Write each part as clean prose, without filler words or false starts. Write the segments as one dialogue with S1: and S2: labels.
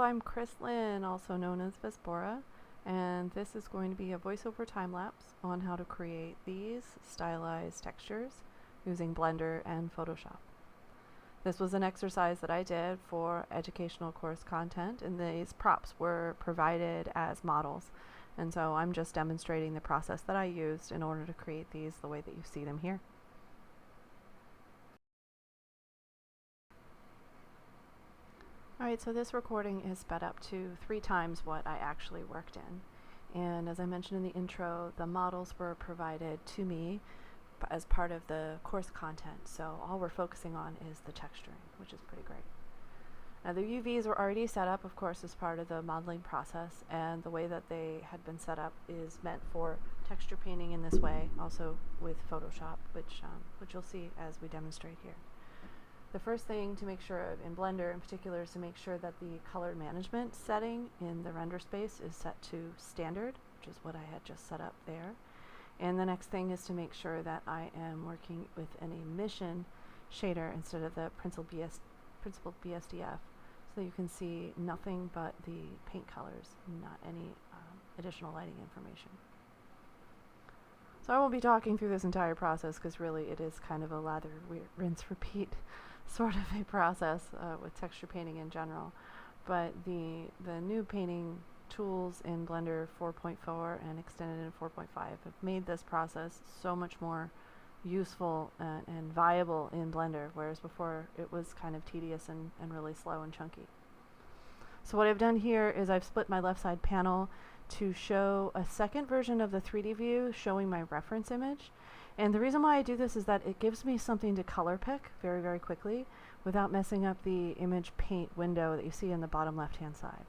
S1: I'm Chris Lynn, also known as Vespora, and this is going to be a voiceover time-lapse on how to create these stylized textures using Blender and Photoshop. This was an exercise that I did for educational course content, and these props were provided as models. And so I'm just demonstrating the process that I used in order to create these the way that you see them here. Alright, so this recording is sped up to 3 times what I actually worked in. And as I mentioned in the intro, the models were provided to me as part of the course content, so all we're focusing on is the texturing, which is pretty great. Now the UVs were already set up, of course, as part of the modeling process, and the way that they had been set up is meant for texture painting in this way, also with Photoshop, which you'll see as we demonstrate here. The first thing to make sure of in Blender in particular is to make sure that the color management setting in the render space is set to standard, which is what I had just set up there. And the next thing is to make sure that I am working with an emission shader instead of the principal BSDF, so that you can see nothing but the paint colors, not any additional lighting information. So I won't be talking through this entire process because really it is kind of a lather, rinse, repeat sort of a process with texture painting in general. But the new painting tools in Blender 4.4 and extended in 4.5 have made this process so much more useful and viable in Blender, whereas before it was kind of tedious and really slow and chunky. So what I've done here is I've split my left side panel to show a second version of the 3D view showing my reference image. And the reason why I do this is that it gives me something to color pick very, very quickly without messing up the image paint window that you see in the bottom left hand side.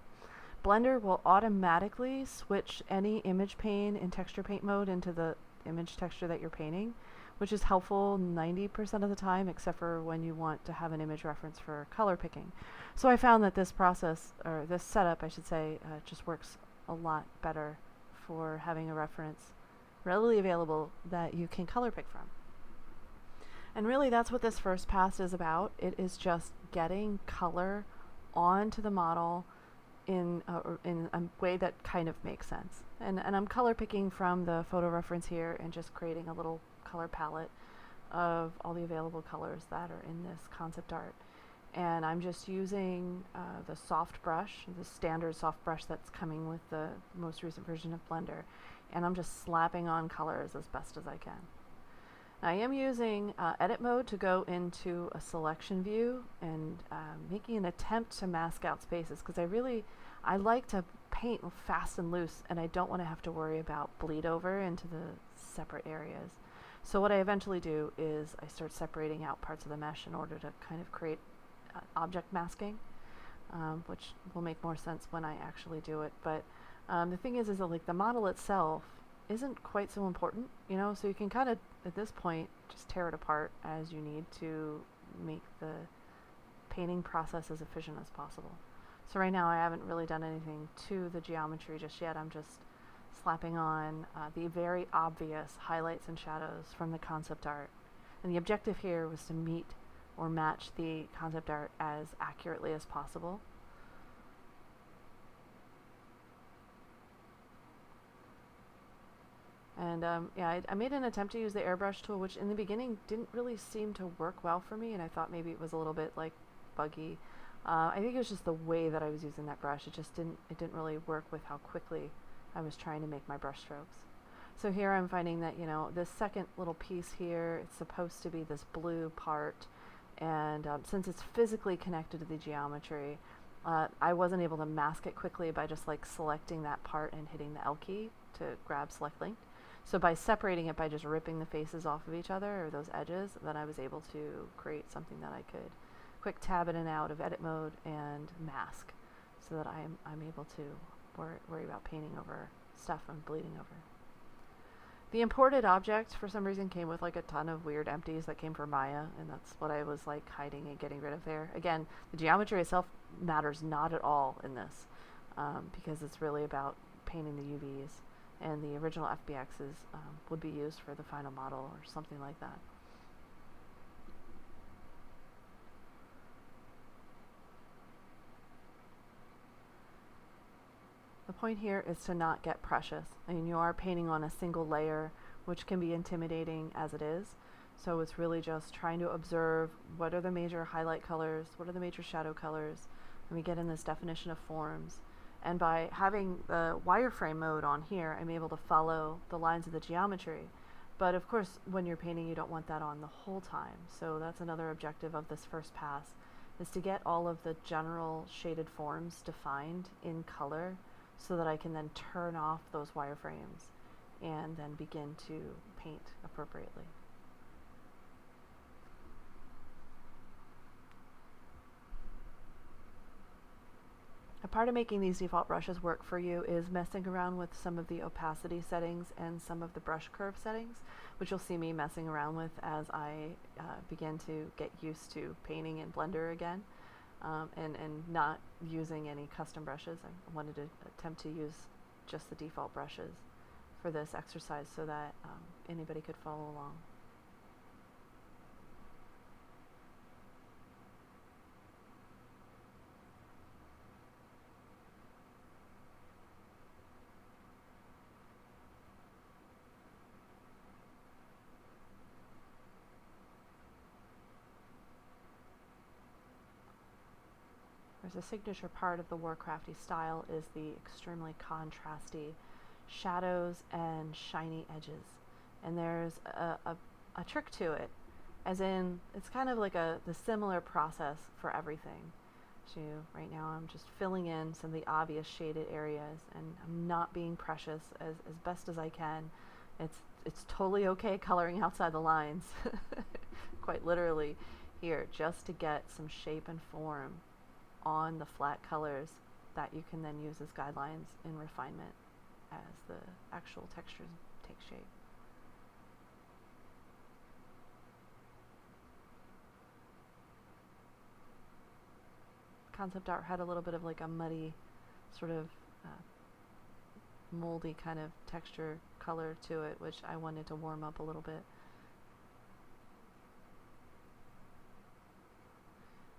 S1: Blender will automatically switch any image pane in texture paint mode into the image texture that you're painting, which is helpful 90% of the time, except for when you want to have an image reference for color picking. So I found that this process, or this setup I should say, just works a lot better for having a reference readily available that you can color pick from. And really that's what this first pass is about. It is just getting color onto the model in a way that kind of makes sense. And I'm color picking from the photo reference here and just creating a little color palette of all the available colors that are in this concept art. And I'm just using the soft brush, the standard soft brush that's coming with the most recent version of Blender, and I'm just slapping on colors as best as I can. Now, I am using edit mode to go into a selection view and making an attempt to mask out spaces, because I like to paint fast and loose, and I don't want to have to worry about bleed over into the separate areas. So what I eventually do is I start separating out parts of the mesh in order to kind of create object masking, which will make more sense when I actually do it. But the thing is that like the model itself isn't quite so important, you know, so you can kind of at this point just tear it apart as you need to make the painting process as efficient as possible. So right now I haven't really done anything to the geometry just yet. I'm just slapping on the very obvious highlights and shadows from the concept art. And the objective here was to meet or match the concept art as accurately as possible. And yeah, I made an attempt to use the airbrush tool, which in the beginning didn't really seem to work well for me, and I thought maybe it was a little bit like buggy. I think it was just the way that I was using that brush. It didn't really work with how quickly I was trying to make my brush strokes. So here I'm finding that, you know, this second little piece here, it's supposed to be this blue part, and since it's physically connected to the geometry, I wasn't able to mask it quickly by just like selecting that part and hitting the L key to grab select link. So by separating it by just ripping the faces off of each other, or those edges, then I was able to create something that I could quick tab in and out of edit mode and mask, so that I'm able to worry about painting over stuff I'm bleeding over. The imported object for some reason came with like a ton of weird empties that came from Maya, and that's what I was like hiding and getting rid of there. Again, the geometry itself matters not at all in this, because it's really about painting the UVs, and the original FBXs would be used for the final model or something like that. point here is to not get precious. I mean, you are painting on a single layer, which can be intimidating as it is. So it's really just trying to observe what are the major highlight colors, what are the major shadow colors, and we get in this definition of forms. And by having the wireframe mode on here, I'm able to follow the lines of the geometry. But of course, when you're painting, you don't want that on the whole time. So that's another objective of this first pass, is to get all of the general shaded forms defined in color so that I can then turn off those wireframes and then begin to paint appropriately. A part of making these default brushes work for you is messing around with some of the opacity settings and some of the brush curve settings, which you'll see me messing around with as I begin to get used to painting in Blender again, and not using any custom brushes. I wanted to attempt to use just the default brushes for this exercise so that anybody could follow along. There's a signature part of the Warcrafty style is the extremely contrasty shadows and shiny edges. And there's a trick to it, as in it's kind of like the similar process for everything. So right now I'm just filling in some of the obvious shaded areas, and I'm not being precious as best as I can. It's totally okay coloring outside the lines, quite literally here, just to get some shape and form on the flat colors that you can then use as guidelines in refinement as the actual textures take shape. Concept art had a little bit of like a muddy, sort of moldy kind of texture color to it, which I wanted to warm up a little bit.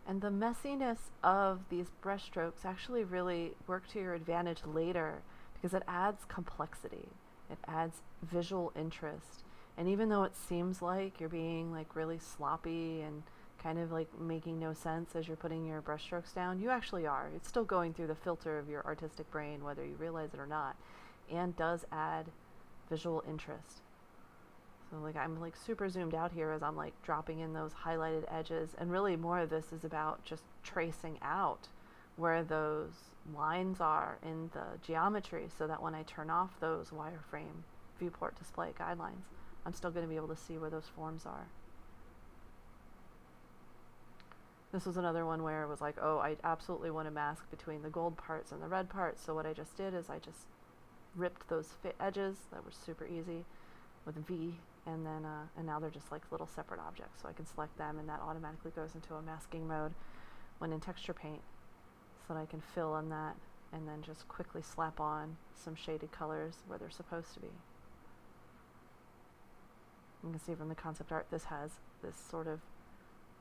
S1: And the messiness of these brush strokes actually really work to your advantage later, because it adds complexity. It adds visual interest. And even though it seems like you're being like really sloppy and kind of like making no sense as you're putting your brush strokes down, you actually are. It's still going through the filter of your artistic brain, whether you realize it or not, and does add visual interest. So like I'm like super zoomed out here as I'm like dropping in those highlighted edges, and really more of this is about just tracing out where those lines are in the geometry, so that when I turn off those wireframe viewport display guidelines, I'm still going to be able to see where those forms are. This was another one where it was like, oh, I absolutely want to mask between the gold parts and the red parts, so what I just did is I just ripped those fit edges that were super easy with a V, and then and now they're just like little separate objects, so I can select them, and that automatically goes into a masking mode when in texture paint, so that I can fill in that and then just quickly slap on some shaded colors where they're supposed to be. You can see from the concept art this has this sort of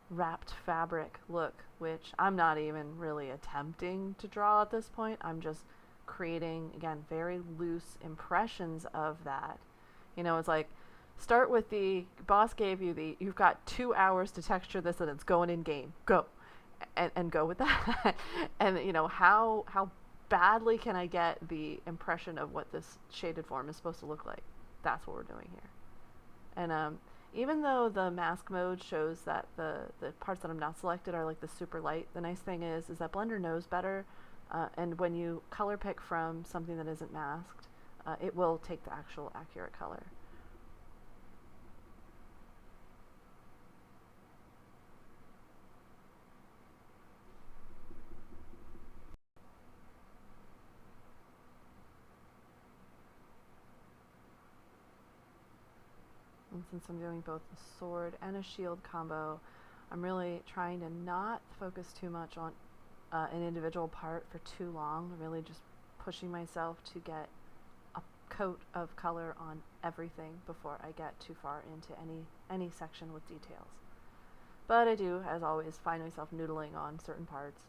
S1: wrapped fabric look, which I'm not even really attempting to draw at this point. I'm just creating, again, very loose impressions of that. You know, it's like, start with the boss gave you you've got 2 hours to texture this and it's going in game. Go. And go with that. And, you know, how badly can I get the impression of what this shaded form is supposed to look like? That's what we're doing here. And even though the mask mode shows that the parts that I'm not selected are like the super light, the nice thing is that Blender knows better, and when you color pick from something that isn't masked, it will take the actual accurate color. And since I'm doing both a sword and a shield combo, I'm really trying to not focus too much on an individual part for too long, really just pushing myself to get a coat of color on everything before I get too far into any section with details. But I do, as always, find myself noodling on certain parts,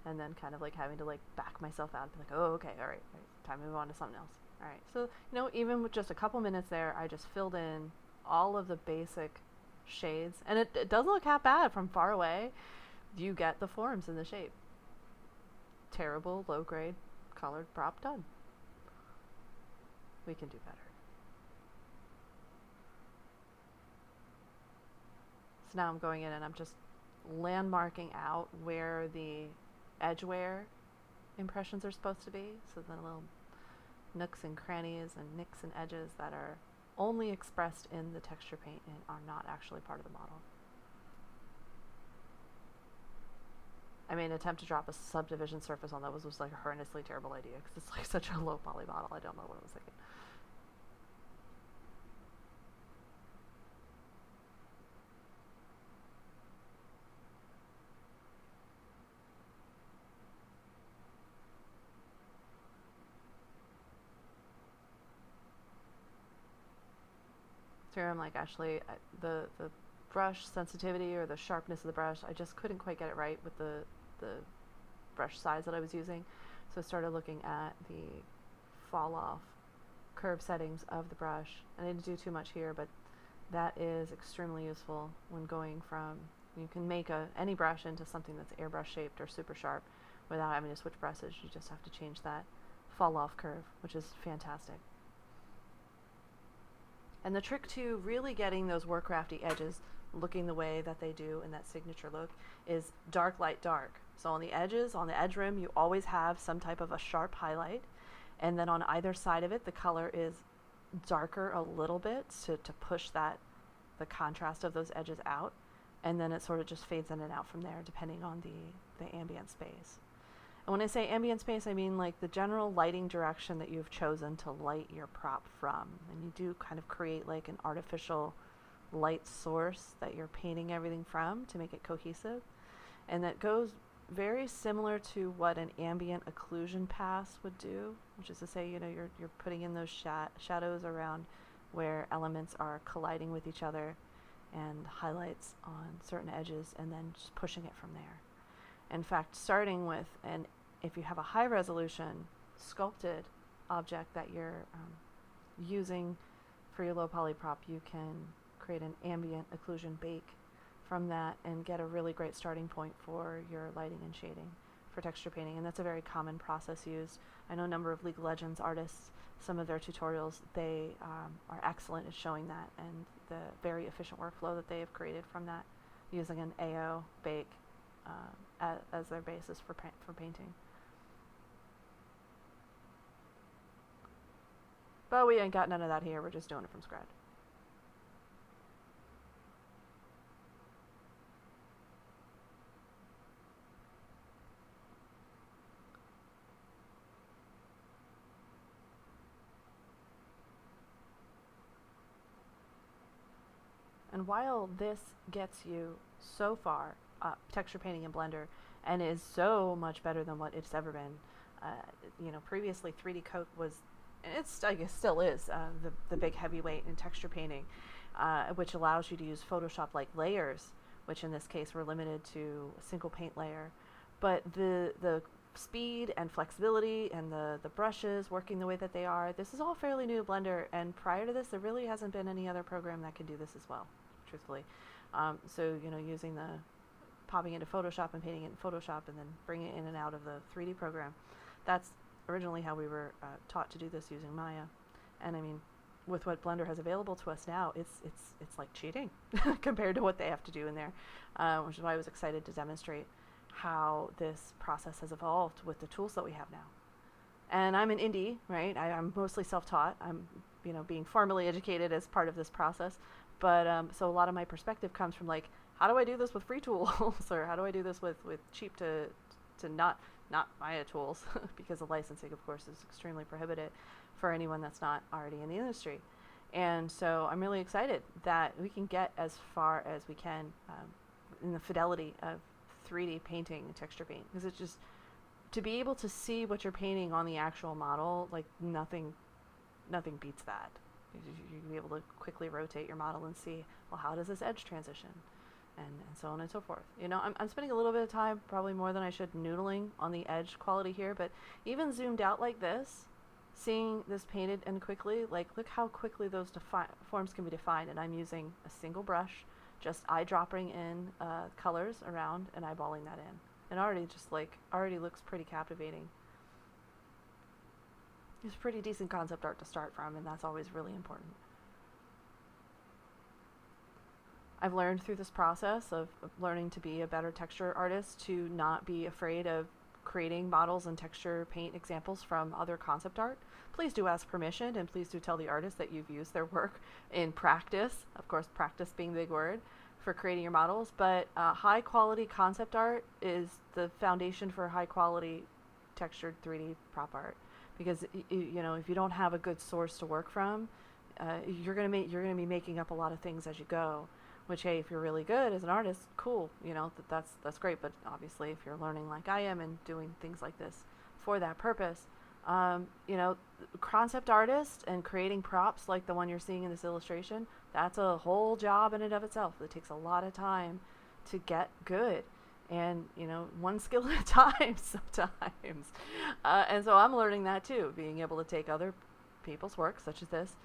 S1: and then kind of like having to like back myself out and be like, oh, okay, all right, time to move on to something else. All right, so even with just a couple minutes there, I just filled in all of the basic shades, and it doesn't look half bad from far away. You get the forms in the shape. Terrible, low grade, colored prop done. We can do better. So now I'm going in and I'm just landmarking out where the edge wear impressions are supposed to be. So the little nooks and crannies and nicks and edges that are only expressed in the texture paint and are not actually part of the model. I made an attempt to drop a subdivision surface on that was like a horrendously terrible idea because it's like such a low poly model. I don't know what I was thinking. So I'm like, actually, the brush sensitivity or the sharpness of the brush, I just couldn't quite get it right with the brush size that I was using. So I started looking at the fall off curve settings of the brush. I didn't do too much here, but that is extremely useful when going from, you can make any brush into something that's airbrush shaped or super sharp without having to switch brushes. You just have to change that fall off curve, which is fantastic. And the trick to really getting those Warcrafty edges looking the way that they do in that signature look is dark, light, dark. So on the edges, on the edge rim, you always have some type of a sharp highlight. And then on either side of it, the color is darker a little bit to push the contrast of those edges out. And then it sort of just fades in and out from there, depending on the ambient space. And when I say ambient space, I mean like the general lighting direction that you've chosen to light your prop from. And you do kind of create like an artificial light source that you're painting everything from to make it cohesive. And that goes very similar to what an ambient occlusion pass would do, which is to say, you're putting in those shadows around where elements are colliding with each other and highlights on certain edges and then just pushing it from there. In fact, starting with, and if you have a high resolution sculpted object that you're using for your low poly prop, you can create an ambient occlusion bake from that and get a really great starting point for your lighting and shading for texture painting. And that's a very common process used. I know a number of League of Legends artists, some of their tutorials, they are excellent at showing that and the very efficient workflow that they have created from that using an AO bake as their basis for painting. But we ain't got none of that here. We're just doing it from scratch. And while this gets you so far texture painting in Blender and is so much better than what it's ever been, previously 3D Coat was, I guess still is, the big heavyweight in texture painting, which allows you to use Photoshop-like layers, which in this case were limited to a single paint layer. But the speed and flexibility and the brushes working the way that they are, this is all fairly new to Blender, and prior to this there really hasn't been any other program that can do this as well, truthfully. So using popping into Photoshop and painting it in Photoshop and then bringing it in and out of the 3D program, that's originally how we were taught to do this using Maya. And I mean, with what Blender has available to us now, it's like cheating compared to what they have to do in there, which is why I was excited to demonstrate how this process has evolved with the tools that we have now. And I'm an indie, right? I'm mostly self-taught. I'm being formally educated as part of this process, but so a lot of my perspective comes from like, how do I do this with free tools, or how do I do this with cheap to not Maya tools, because the licensing, of course, is extremely prohibited for anyone that's not already in the industry. And so I'm really excited that we can get as far as we can in the fidelity of 3D painting and texture paint, because it's just, to be able to see what you're painting on the actual model, like nothing beats that. You'll be able to quickly rotate your model and see, well, how does this edge transition? and so on and so forth. You know, I'm spending a little bit of time, probably more than I should, noodling on the edge quality here, but even zoomed out like this, seeing this painted and quickly, like look how quickly those forms can be defined, and I'm using a single brush, just eyedropping in colors around and eyeballing that in. And already just like, already looks pretty captivating. It's pretty decent concept art to start from, and that's always really important. I've learned through this process of learning to be a better texture artist to not be afraid of creating models and texture paint examples from other concept art. Please do ask permission, and please do tell the artist that you've used their work in practice, of course practice being the big word, for creating your models. But high quality concept art is the foundation for high quality textured 3D prop art, because you know, if you don't have a good source to work from, you're gonna be making up a lot of things as you go. Which, hey, if you're really good as an artist, cool, you know, that's great. But obviously, if you're learning like I am and doing things like this for that purpose, you know, concept artist and creating props like the one you're seeing in this illustration, that's a whole job in and of itself. It takes a lot of time to get good, and you know, one skill at a time sometimes. And so I'm learning that too, being able to take other people's work such as this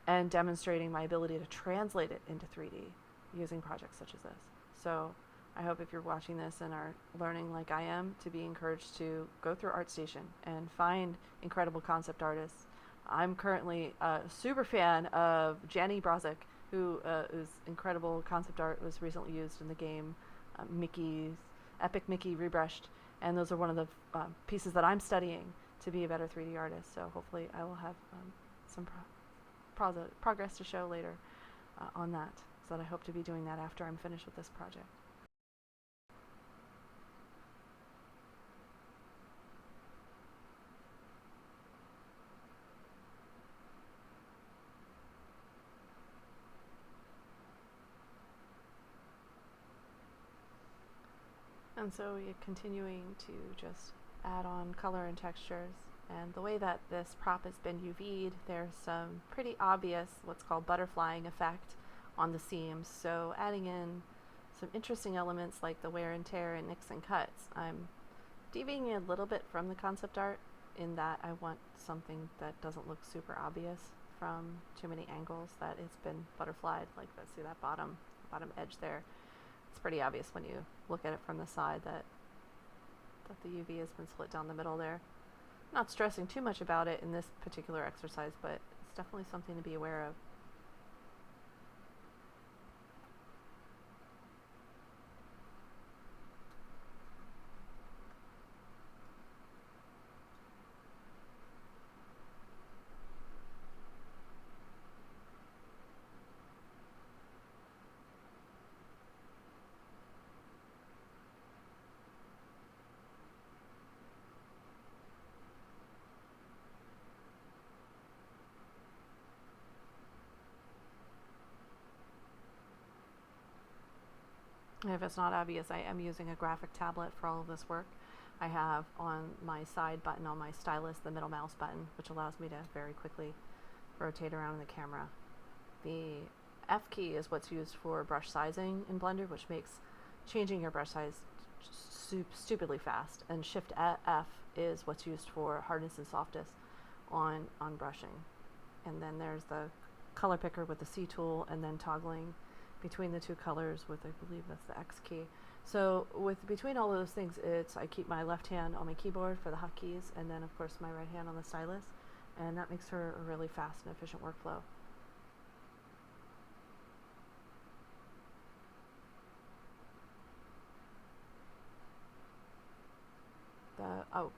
S1: and demonstrating my ability to translate it into 3D using projects such as this. So I hope if you're watching this and are learning like I am, to be encouraged to go through ArtStation and find incredible concept artists. I'm currently a super fan of Jenny Brozick, who is incredible concept art, was recently used in the game Mickey's Epic Mickey Rebrushed, and those are one of the pieces that I'm studying to be a better 3D artist. So hopefully I will have some progress to show later on that. So that I hope to be doing that after I'm finished with this project. And so we're continuing to just add on color and textures. And the way that this prop has been UV'd, there's some pretty obvious what's called butterflying effect on the seams, so adding in some interesting elements like the wear and tear and nicks and cuts. I'm deviating a little bit from the concept art in that I want something that doesn't look super obvious from too many angles, that it's been butterflied, like let's see that bottom edge there. It's pretty obvious when you look at it from the side that the UV has been split down the middle there. I'm not stressing too much about it in this particular exercise, but it's definitely something to be aware of. If it's not obvious, I am using a graphic tablet for all of this work. I have on my side button on my stylus the middle mouse button, which allows me to very quickly rotate around in the camera. The F key is what's used for brush sizing in Blender, which makes changing your brush size stupidly fast. And Shift F is what's used for hardness and softness on brushing. And then there's the color picker with the C tool, and then toggling between the two colors with, I believe that's the X key. So between all of those things, I keep my left hand on my keyboard for the hotkeys, and then of course my right hand on the stylus, and that makes for a really fast and efficient workflow.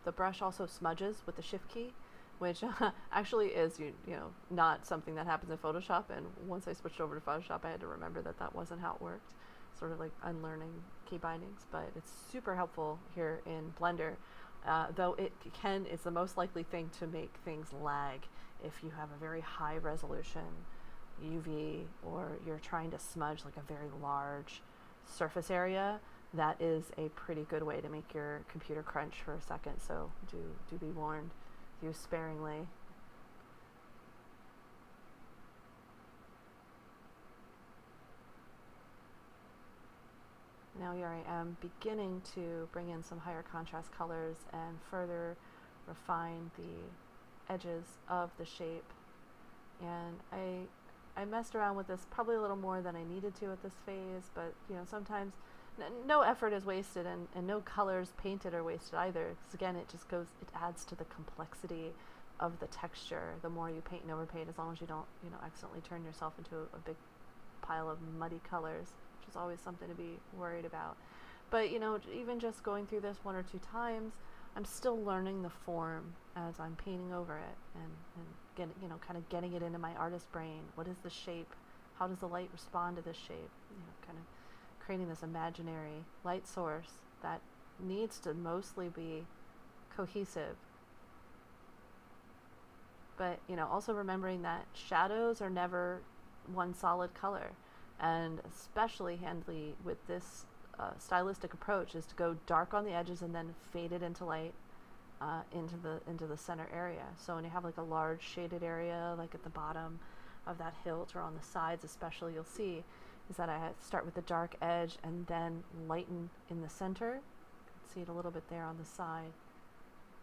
S1: The brush also smudges with the Shift key, which actually is you know, not something that happens in Photoshop, and once I switched over to Photoshop I had to remember that wasn't how it worked, sort of like unlearning key bindings. But it's super helpful here in Blender, though it's the most likely thing to make things lag if you have a very high resolution UV, or you're trying to smudge like a very large surface area. That is a pretty good way to make your computer crunch for a second, so do be warned. Use sparingly. now here I am beginning to bring in some higher contrast colors and further refine the edges of the shape. And I messed around with this probably a little more than I needed to at this phase, but sometimes no effort is wasted, and no colors painted are wasted either, because again it adds to the complexity of the texture the more you paint and overpaint, as long as you don't accidentally turn yourself into a big pile of muddy colors, which is always something to be worried about. But even just going through this 1 or 2 times, I'm still learning the form as I'm painting over it, and kind of getting it into my artist brain. What is the shape? How does the light respond to this shape? Kind of creating this imaginary light source that needs to mostly be cohesive. But also remembering that shadows are never one solid color, and especially handy with this stylistic approach is to go dark on the edges and then fade it into light into the center area. So when you have like a large shaded area, like at the bottom of that hilt or on the sides especially, you'll see is that I start with the dark edge and then lighten in the center. See it a little bit there on the side,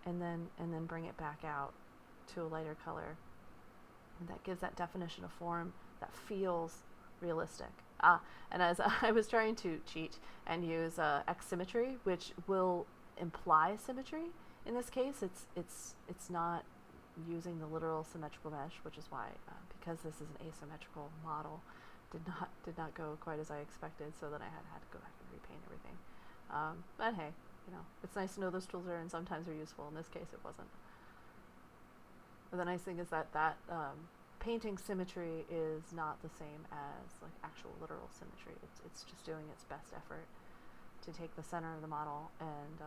S1: and then bring it back out to a lighter color. And that gives that definition of form that feels realistic. And as I was trying to cheat and use X symmetry, which will imply symmetry. In this case, it's not using the literal symmetrical mesh, which is why, because this is an asymmetrical model, did not go quite as I expected. So then I had to go back and repaint everything. But hey, it's nice to know those tools are, and sometimes they're useful. In this case, it wasn't. But the nice thing is that painting symmetry is not the same as like actual literal symmetry. It's just doing its best effort to take the center of the model and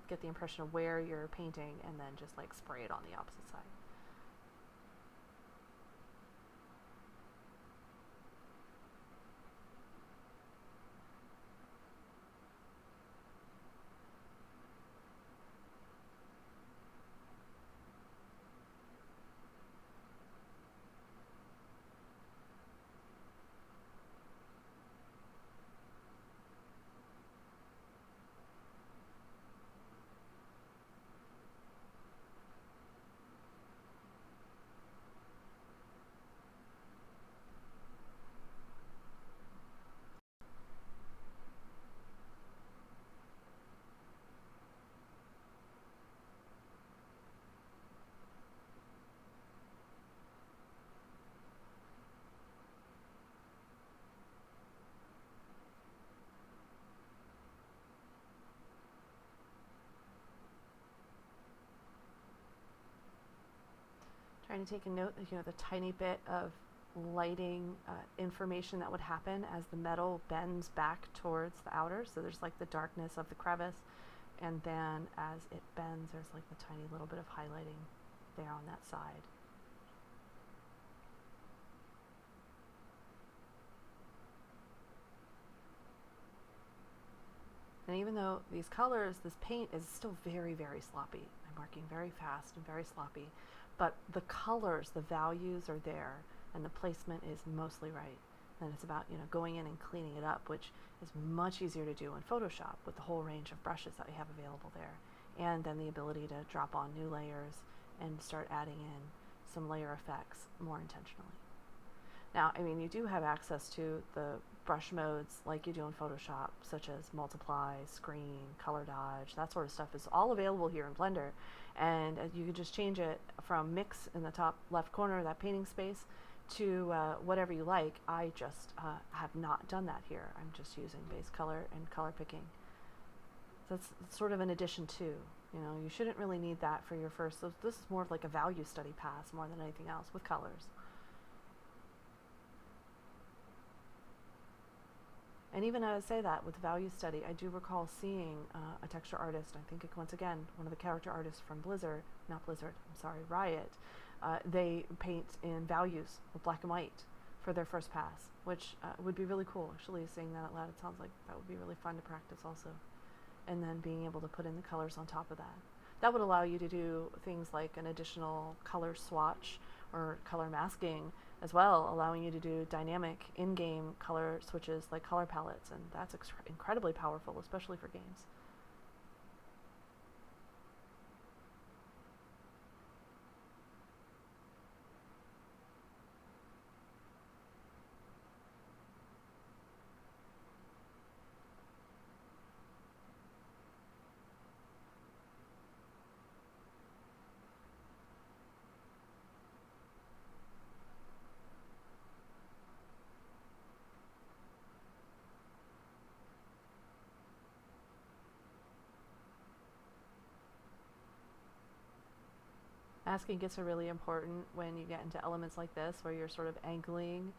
S1: get the impression of where you're painting, and then just like spray it on the opposite side. Trying to take a note, the tiny bit of lighting information that would happen as the metal bends back towards the outer. So there's like the darkness of the crevice, and then as it bends, there's like the tiny little bit of highlighting there on that side. And even though these colors, this paint is still very, very sloppy. I'm working very fast and very sloppy. But the colors, the values are there, and the placement is mostly right. And it's about going in and cleaning it up, which is much easier to do in Photoshop with the whole range of brushes that we have available there. And then the ability to drop on new layers and start adding in some layer effects more intentionally. Now, you do have access to the brush modes like you do in Photoshop, such as multiply, screen, color dodge, that sort of stuff is all available here in Blender. And you can just change it from mix in the top left corner of that painting space to whatever you like. I just have not done that here. I'm just using base color and color picking. So that's sort of an addition too. You shouldn't really need that for your first. So this is more of like a value study pass more than anything else with colors. And even as I say that, with value study, I do recall seeing a texture artist, I think once again, one of the character artists from Riot, they paint in values with black and white for their first pass, which would be really cool. Actually, saying that out loud, it sounds like that would be really fun to practice also. And then being able to put in the colors on top of that. That would allow you to do things like an additional color swatch or color masking as well, allowing you to do dynamic in-game color switches like color palettes, and that's incredibly powerful, especially for games. Masking gets really important when you get into elements like this, where you're sort of angling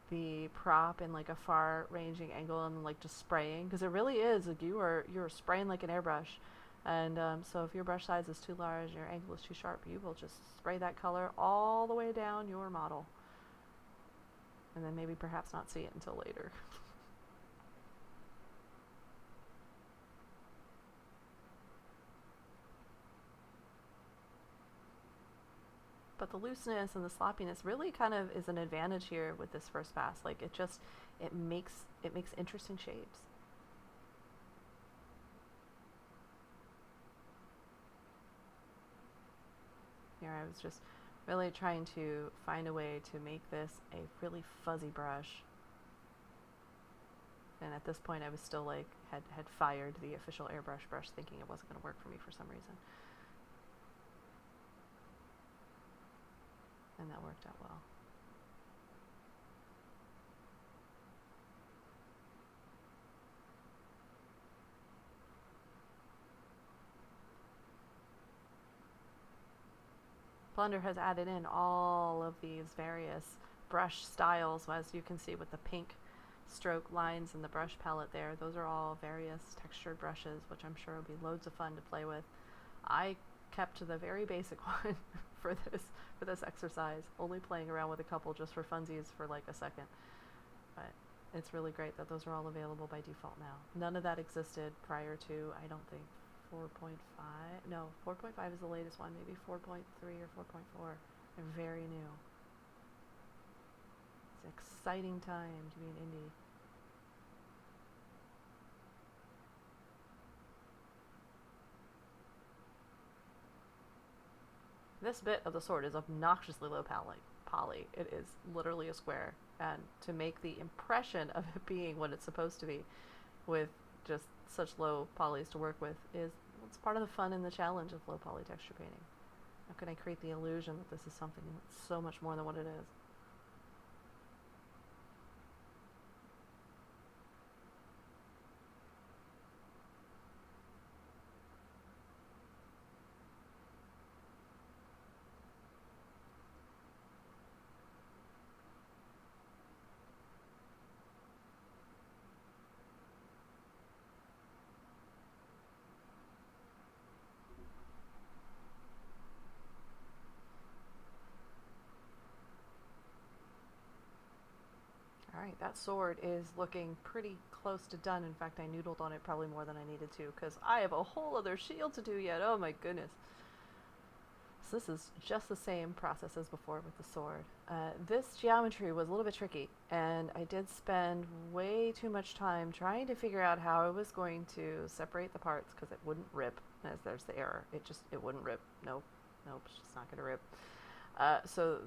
S1: the prop in like a far ranging angle and like just spraying, because it really is like you're spraying like an airbrush. And so if your brush size is too large, your angle is too sharp, you will just spray that color all the way down your model, and then maybe perhaps not see it until later. But the looseness and the sloppiness really kind of is an advantage here with this first pass. Like it makes interesting shapes. Here I was just really trying to find a way to make this a really fuzzy brush. And at this point I was still like, had fired the official airbrush brush, thinking it wasn't going to work for me for some reason. And that worked out well. Blender has added in all of these various brush styles, as you can see with the pink stroke lines in the brush palette there. Those are all various textured brushes, which I'm sure will be loads of fun to play with. I kept to the very basic one for this exercise, only playing around with a couple just for funsies for like a second. But it's really great that those are all available by default now. None of that existed prior to, I don't think, 4.5. No, 4.5 is the latest one, maybe 4.3 or 4.4. They're very new. It's an exciting time to be an indie. This bit of the sword is obnoxiously low poly. It is literally a square, and to make the impression of it being what it's supposed to be with just such low polys to work with it's part of the fun and the challenge of low poly texture painting. How can I create the illusion that this is something that's so much more than what it is? Alright, that sword is looking pretty close to done. In fact, I noodled on it probably more than I needed to, because I have a whole other shield to do yet. Oh my goodness. So this is just the same process as before with the sword. This geometry was a little bit tricky, and I did spend way too much time trying to figure out how I was going to separate the parts, because it wouldn't rip, as there's the error. It wouldn't rip. Nope, it's just not going to rip. So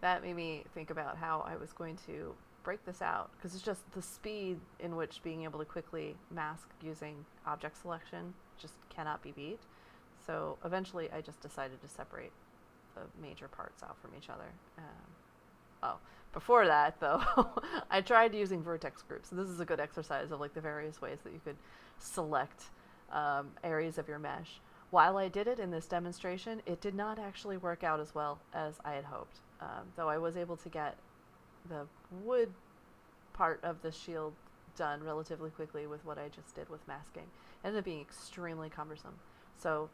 S1: that made me think about how I was going to break this out, because it's just the speed in which being able to quickly mask using object selection just cannot be beat. So eventually I just decided to separate the major parts out from each other. Before that though, I tried using vertex groups. So this is a good exercise of like the various ways that you could select areas of your mesh. While I did it in this demonstration, it did not actually work out as well as I had hoped. Though I was able to get the wood part of the shield done relatively quickly with what I just did with masking. It ended up being extremely cumbersome. So,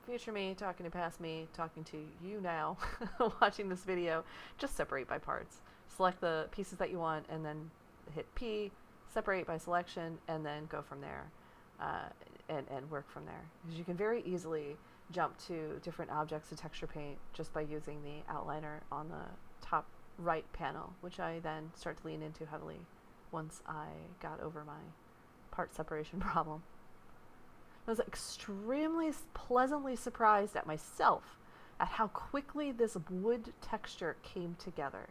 S1: future me, talking to past me, talking to you now, watching this video, just separate by parts. Select the pieces that you want, and then hit P, separate by selection, and then go from there. And work from there, because you can very easily jump to different objects to texture paint just by using the outliner on the top right panel, which I then start to lean into heavily once I got over my part separation problem. I was extremely pleasantly surprised at myself at how quickly this wood texture came together.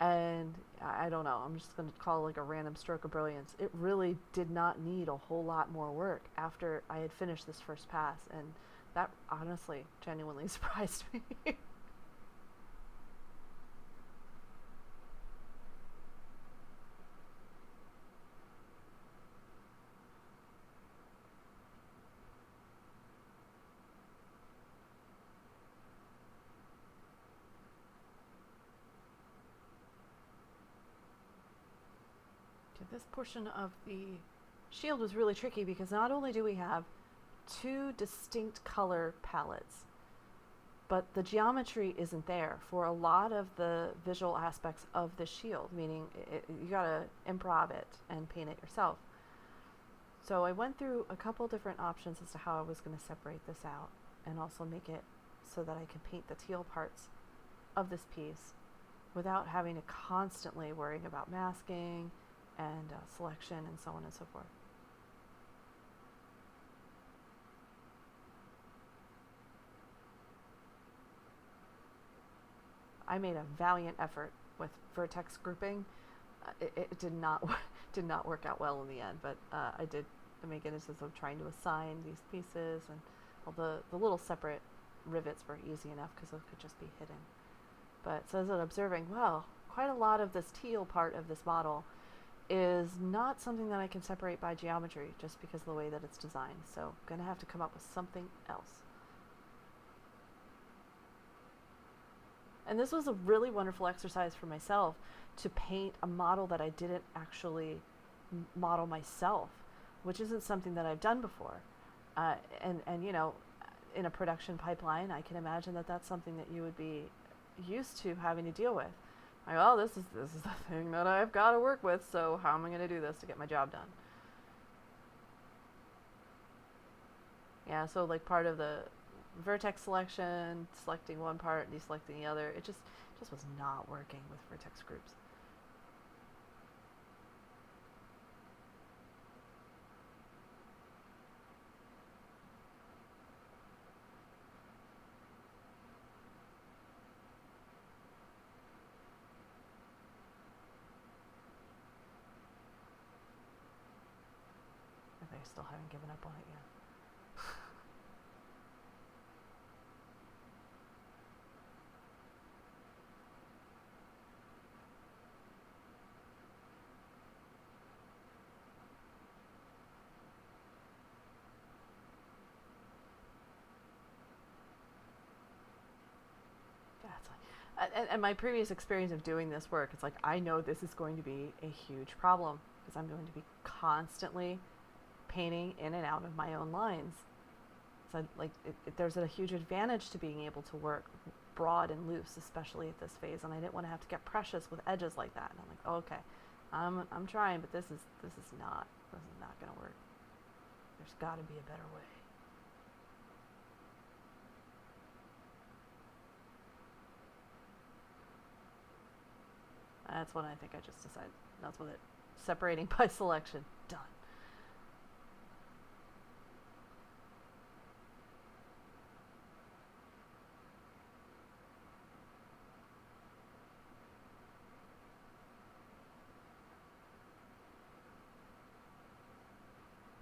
S1: And I don't know, I'm just going to call it like a random stroke of brilliance. It really did not need a whole lot more work after I had finished this first pass, and that honestly genuinely surprised me. This portion of the shield was really tricky because not only do we have two distinct color palettes, but the geometry isn't there for a lot of the visual aspects of the shield, meaning you gotta improv it and paint it yourself. So I went through a couple different options as to how I was going to separate this out and also make it so that I could paint the teal parts of this piece without having to constantly worrying about masking and selection and so on and so forth. I made a valiant effort with vertex grouping. It did not did not work out well in the end, but I did make an instance of trying to assign these pieces, and all the little separate rivets were easy enough because those could just be hidden. But so as I'm observing, well, quite a lot of this teal part of this model is not something that I can separate by geometry just because of the way that it's designed. So I'm going to have to come up with something else. And this was a really wonderful exercise for myself to paint a model that I didn't actually model myself, which isn't something that I've done before. And you know, in a production pipeline, I can imagine that that's something that you would be used to having to deal with. Like, oh, this is the thing that I've got to work with, so how am I going to do this to get my job done? Yeah, so like part of the vertex selection, selecting one part and deselecting the other, it just was not working with vertex groups. I still haven't given up on it yet. And my previous experience of doing this work, it's like I know this is going to be a huge problem because I'm going to be constantly painting in and out of my own lines. So like there's a huge advantage to being able to work broad and loose, especially at this phase, and I didn't want to have to get precious with edges like that. And I'm like, oh, okay, I'm trying, but this is not going to work. There's got to be a better way. That's what I think I just decided. That's what it. Separating by selection. Done.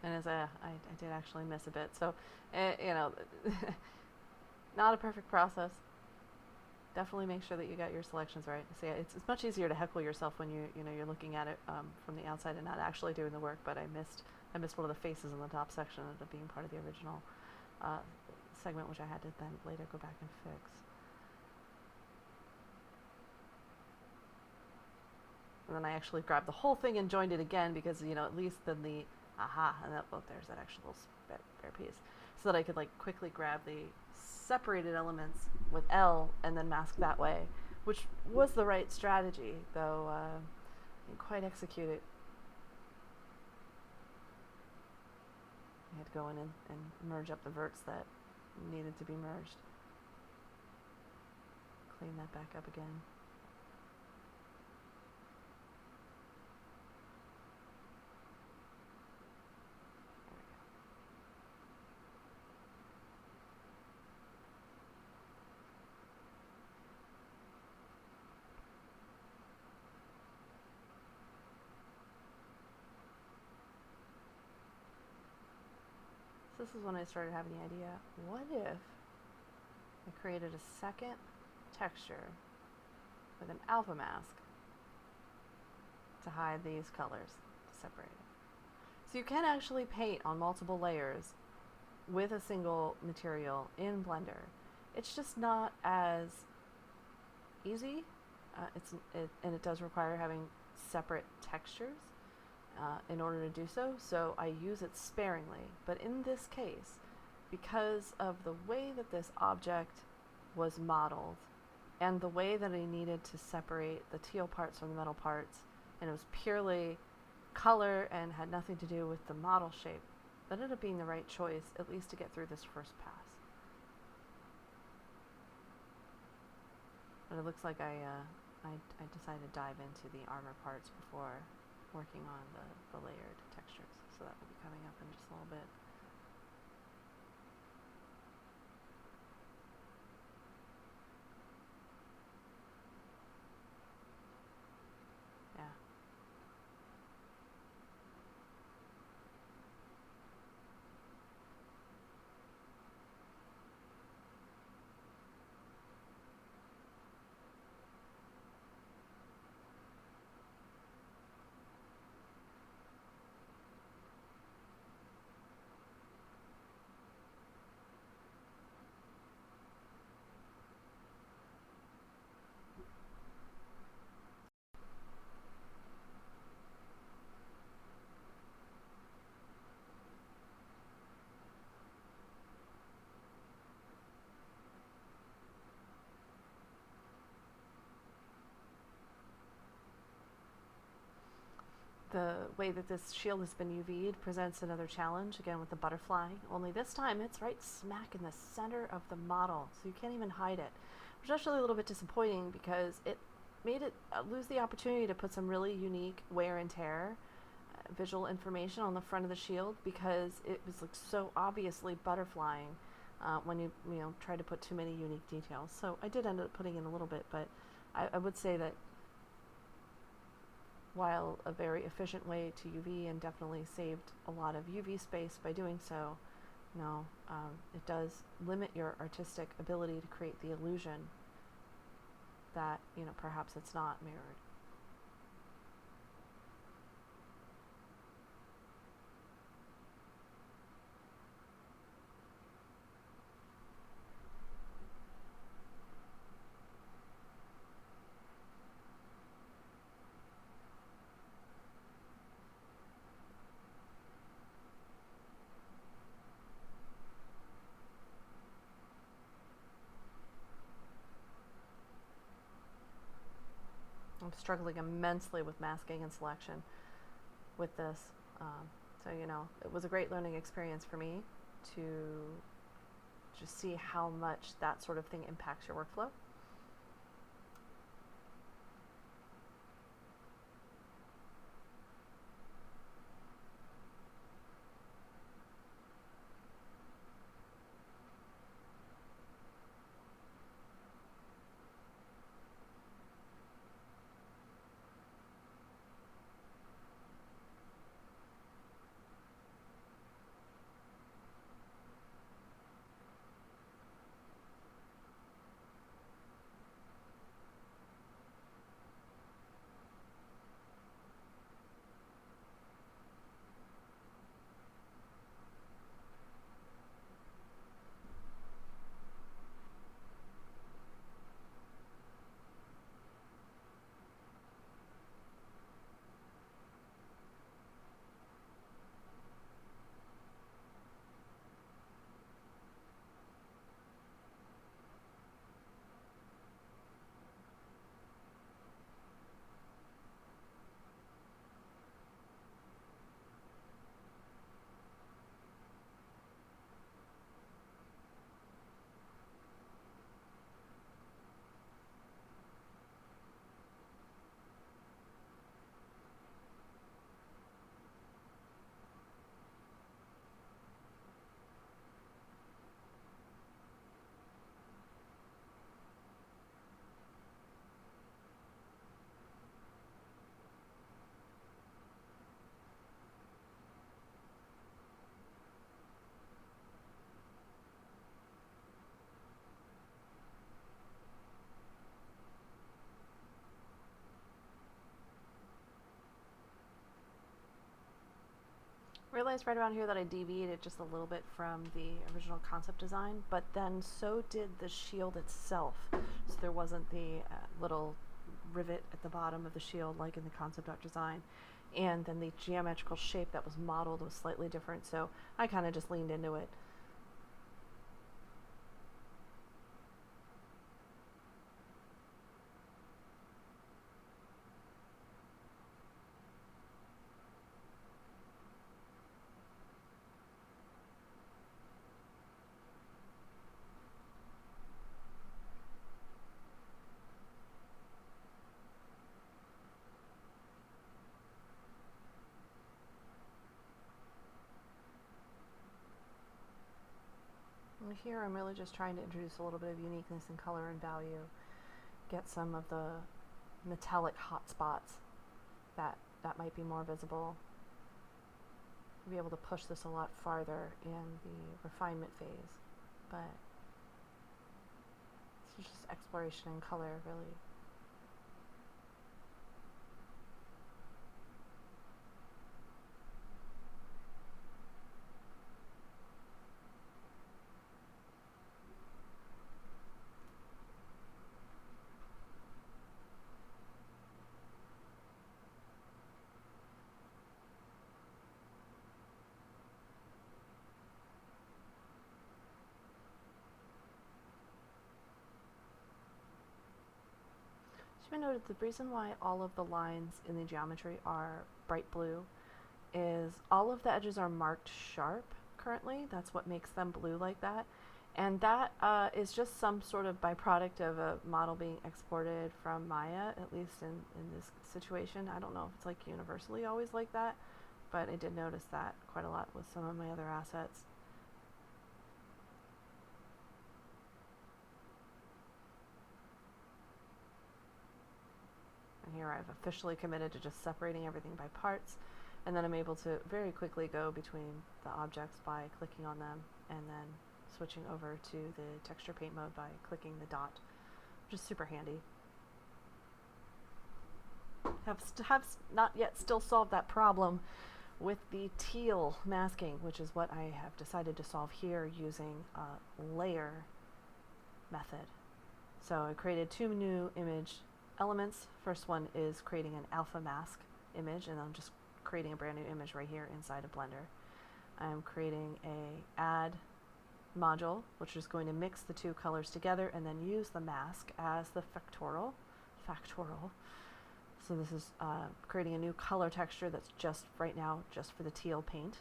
S1: And as I did actually miss a bit. So, you know, not a perfect process. Definitely make sure that you got your selections right. So yeah, it's much easier to heckle yourself when you're looking at it from the outside and not actually doing the work. But I missed one of the faces in the top section of it being part of the original segment, which I had to then later go back and fix. And then I actually grabbed the whole thing and joined it again because at least then the and there's that actual little spare piece, so that I could like quickly grab the separated elements with L and then mask that way, which was the right strategy, though didn't quite execute it. I had to go in and merge up the verts that needed to be merged. Clean that back up again. This is when I started having the idea, what if I created a second texture with an alpha mask to hide these colors, to separate it. So you can actually paint on multiple layers with a single material in Blender. It's just not as easy, and it does require having separate textures in order to do so, so I use it sparingly. But in this case, because of the way that this object was modeled and the way that I needed to separate the teal parts from the metal parts, and it was purely color and had nothing to do with the model shape, that ended up being the right choice, at least to get through this first pass. But it looks like I decided to dive into the armor parts before working on the layered textures, so that will be coming up in just a little bit. Yeah. The way that this shield has been UV'd presents another challenge, again with the butterfly, only this time it's right smack in the center of the model, so you can't even hide it, which is actually a little bit disappointing because it made it lose the opportunity to put some really unique wear and tear visual information on the front of the shield, because it was like so obviously butterflying when you try to put too many unique details. So I did end up putting in a little bit, but I would say that while a very efficient way to UV and definitely saved a lot of UV space by doing so, it does limit your artistic ability to create the illusion that perhaps it's not mirrored. I'm struggling immensely with masking and selection with this. So, it was a great learning experience for me to just see how much that sort of thing impacts your workflow. realized right around here that I deviated just a little bit from the original concept design, but then so did the shield itself. So there wasn't the little rivet at the bottom of the shield like in the concept art design. And then the geometrical shape that was modeled was slightly different, so I kind of just leaned into it. And here I'm really just trying to introduce a little bit of uniqueness in color and value, get some of the metallic hot spots that might be more visible, be able to push this a lot farther in the refinement phase, but it's just exploration in color, really. You may notice the reason why all of the lines in the geometry are bright blue is all of the edges are marked sharp currently. That's what makes them blue like that. And that is just some sort of byproduct of a model being exported from Maya, at least in this situation. I don't know if it's like universally always like that, but I did notice that quite a lot with some of my other assets. Here I've officially committed to just separating everything by parts, and then I'm able to very quickly go between the objects by clicking on them and then switching over to the texture paint mode by clicking the dot, which is super handy. Have not yet still solved that problem with the teal masking, which is what I have decided to solve here using a layer method. So I created two new image elements. First one is creating an alpha mask image, and I'm just creating a brand new image right here inside of Blender. I'm creating a add module, which is going to mix the two colors together and then use the mask as the factorial. So this is creating a new color texture that's just right now just for the teal paint.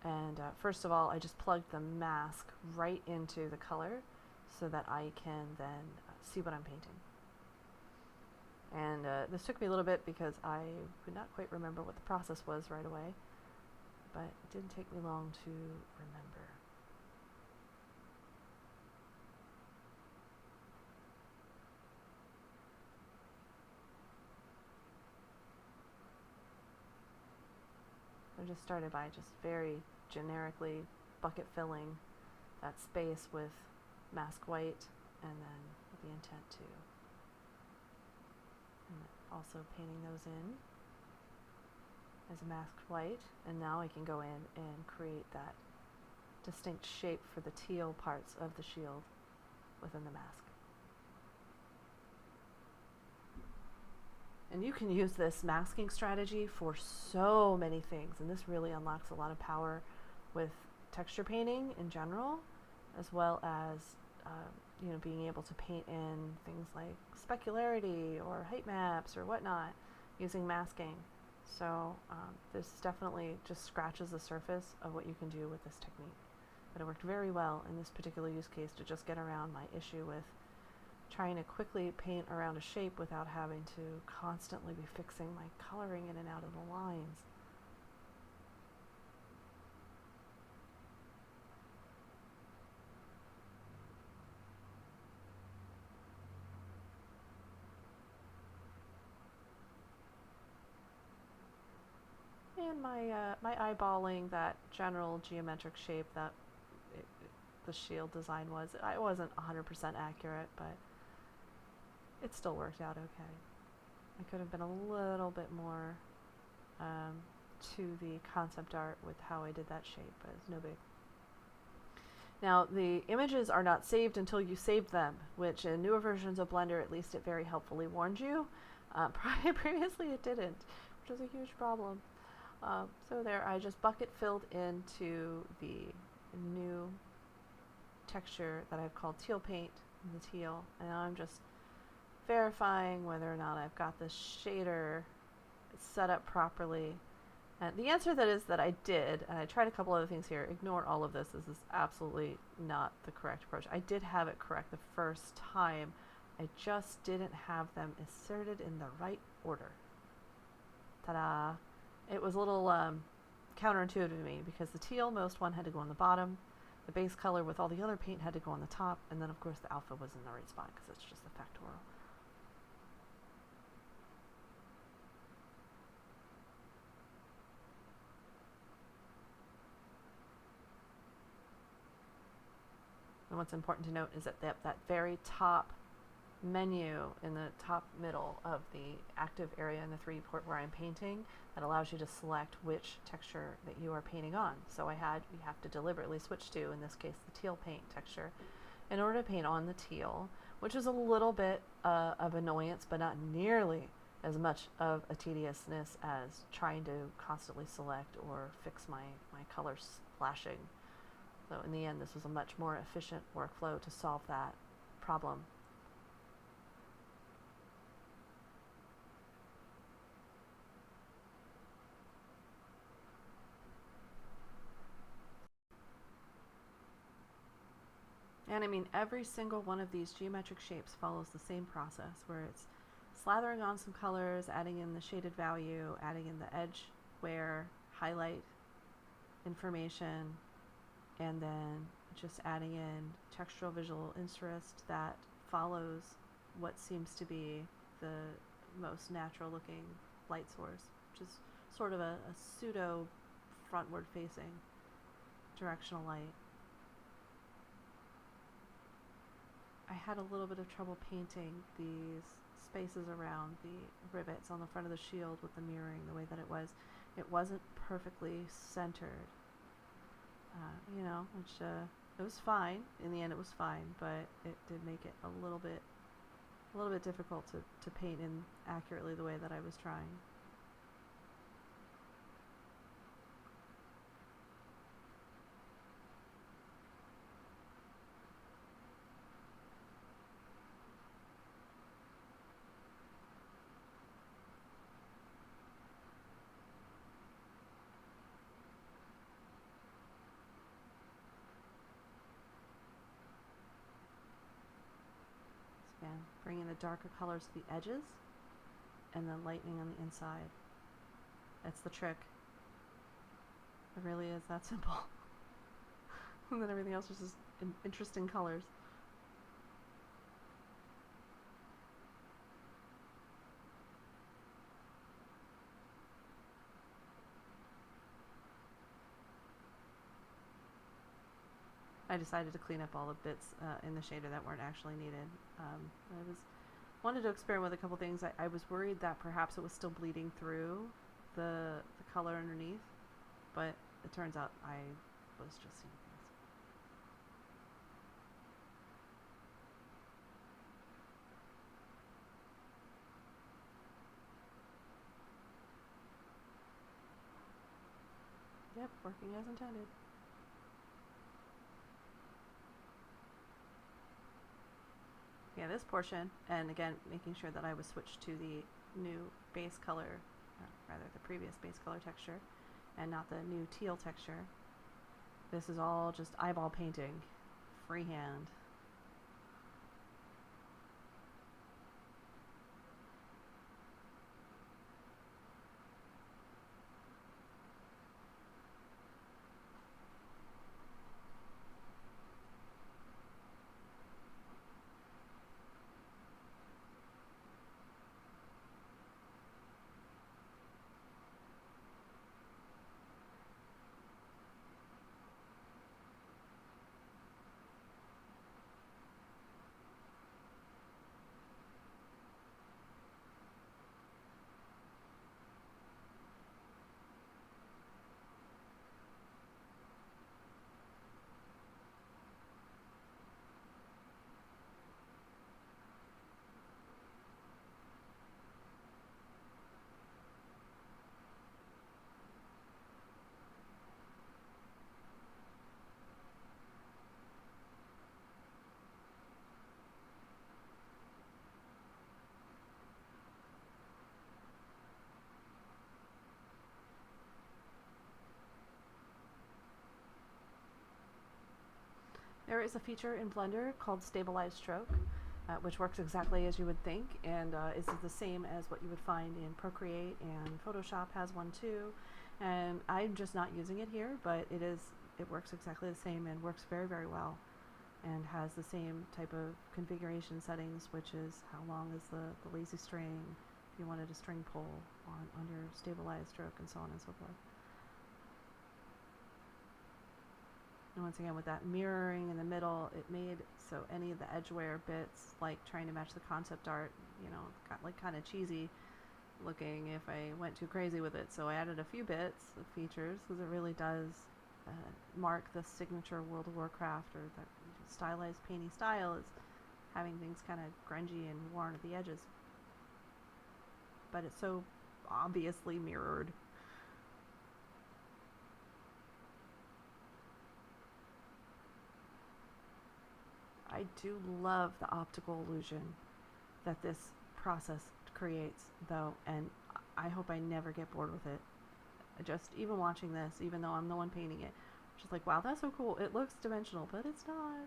S1: And first of all, I just plugged the mask right into the color so that I can then see what I'm painting. And this took me a little bit because I could not quite remember what the process was right away, but it didn't take me long to remember. I just started by just very generically bucket filling that space with mask white, and then with the intent to, and also painting those in as a masked white. And now I can go in and create that distinct shape for the teal parts of the shield within the mask. And you can use this masking strategy for so many things, and this really unlocks a lot of power with texture painting in general, as well as being able to paint in things like specularity or height maps or whatnot using masking. So this definitely just scratches the surface of what you can do with this technique. But it worked very well in this particular use case to just get around my issue with trying to quickly paint around a shape without having to constantly be fixing my coloring in and out of the lines. And my eyeballing that general geometric shape that the shield design was, I wasn't 100% accurate, but it still worked out okay. I could have been a little bit more to the concept art with how I did that shape, but it's no big. Now, the images are not saved until you save them, which in newer versions of Blender, at least it very helpfully warned you. Previously it didn't, which is a huge problem. So there, I just bucket filled into the new texture that I've called teal paint, the teal, and now I'm just verifying whether or not I've got this shader set up properly. And the answer is that I did, and I tried a couple other things here. Ignore all of this. This is absolutely not the correct approach. I did have it correct the first time. I just didn't have them inserted in the right order. Ta-da! It was a little counterintuitive to me because the teal most one had to go on the bottom, the base color with all the other paint had to go on the top, and then of course the alpha was in the right spot because it's just the factorial. And what's important to note is that that very top menu in the top middle of the active area in the 3D port where I'm painting, that allows you to select which texture that you are painting on. So we have to deliberately switch to, in this case, the teal paint texture in order to paint on the teal, which is a little bit of annoyance, but not nearly as much of a tediousness as trying to constantly select or fix my color splashing. So in the end, this was a much more efficient workflow to solve that problem. And I mean, every single one of these geometric shapes follows the same process, where it's slathering on some colors, adding in the shaded value, adding in the edge wear, highlight information, and then just adding in textural visual interest that follows what seems to be the most natural looking light source, which is sort of a pseudo frontward facing directional light. I had a little bit of trouble painting these spaces around the rivets on the front of the shield with the mirroring the way that it was. It wasn't perfectly centered. You know, which it was fine. In the end, it was fine, but it did make it a little bit difficult to paint in accurately the way that I was trying. Again, bringing the darker colors to the edges and then lightening on the inside. That's the trick. It really is that simple. And then everything else is just interesting colors. I decided to clean up all the bits in the shader that weren't actually needed. I wanted to experiment with a couple things. I was worried that perhaps it was still bleeding through the color underneath, but it turns out I was just seeing things. Yep, working as intended. Yeah, this portion, and again, making sure that I was switched to the new base color, or rather the previous base color texture, and not the new teal texture. This is all just eyeball painting, freehand. There is a feature in Blender called Stabilized Stroke, which works exactly as you would think, and is the same as what you would find in Procreate, and Photoshop has one too. And I'm just not using it here, but it works exactly the same and works very, very well, and has the same type of configuration settings, which is how long is the lazy string, if you wanted a string pull on your stabilized stroke, and so on and so forth. And once again, with that mirroring in the middle, it made so any of the edgeware bits, like trying to match the concept art, you know, got like kind of cheesy looking if I went too crazy with it. So I added a few bits of features, because it really does mark the signature World of Warcraft, or that stylized painty style is having things kind of grungy and worn at the edges. But it's so obviously mirrored. I do love the optical illusion that this process creates, though, and I hope I never get bored with it. Just even watching this, even though I'm the one painting it, I'm just like, wow, that's so cool. It looks dimensional, but it's not.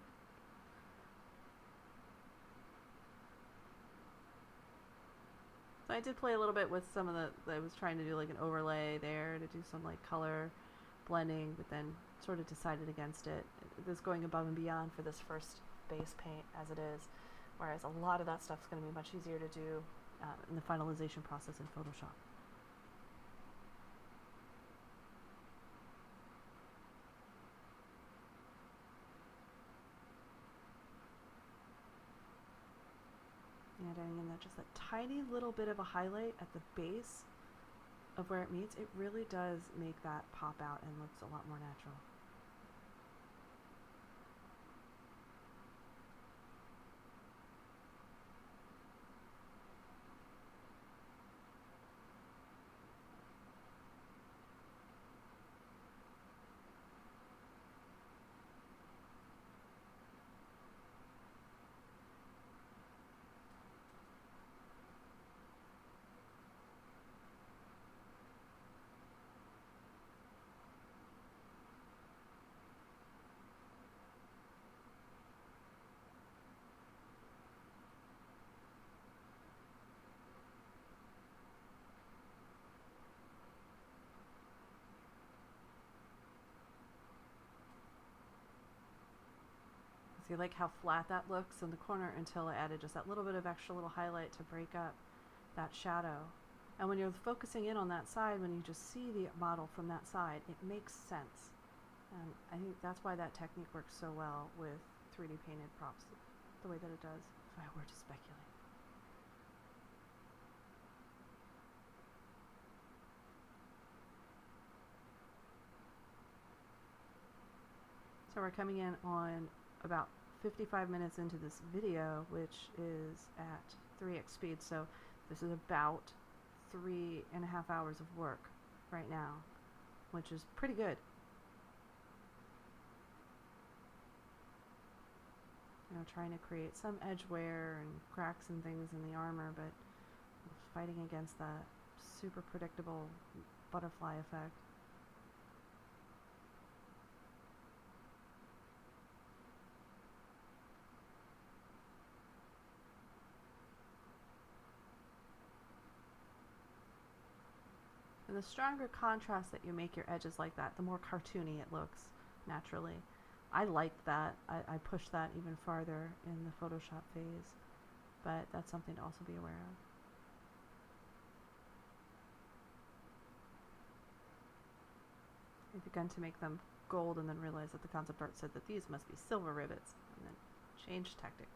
S1: So I did play a little bit with some of I was trying to do like an overlay there to do some like color blending, but then sort of decided against it. This going above and beyond for this first base paint as it is, whereas a lot of that stuff is going to be much easier to do in the finalization process in Photoshop. And adding in that just that tiny little bit of a highlight at the base of where it meets, it really does make that pop out and looks a lot more natural. See, like how flat that looks in the corner until I added just that little bit of extra little highlight to break up that shadow. And when you're focusing in on that side, when you just see the model from that side, it makes sense. And I think that's why that technique works so well with 3D painted props the way that it does, if I were to speculate. So we're coming in on about 55 minutes into this video, which is at 3x speed, so this is about 3.5 hours of work right now, which is pretty good. You know, trying to create some edge wear and cracks and things in the armor, but fighting against that super predictable butterfly effect. And the stronger contrast that you make your edges like that, the more cartoony it looks naturally. I like that. I push that even farther in the Photoshop phase, but that's something to also be aware of. I've begun to make them gold and then realized that the concept art said that these must be silver rivets, and then changed tactic.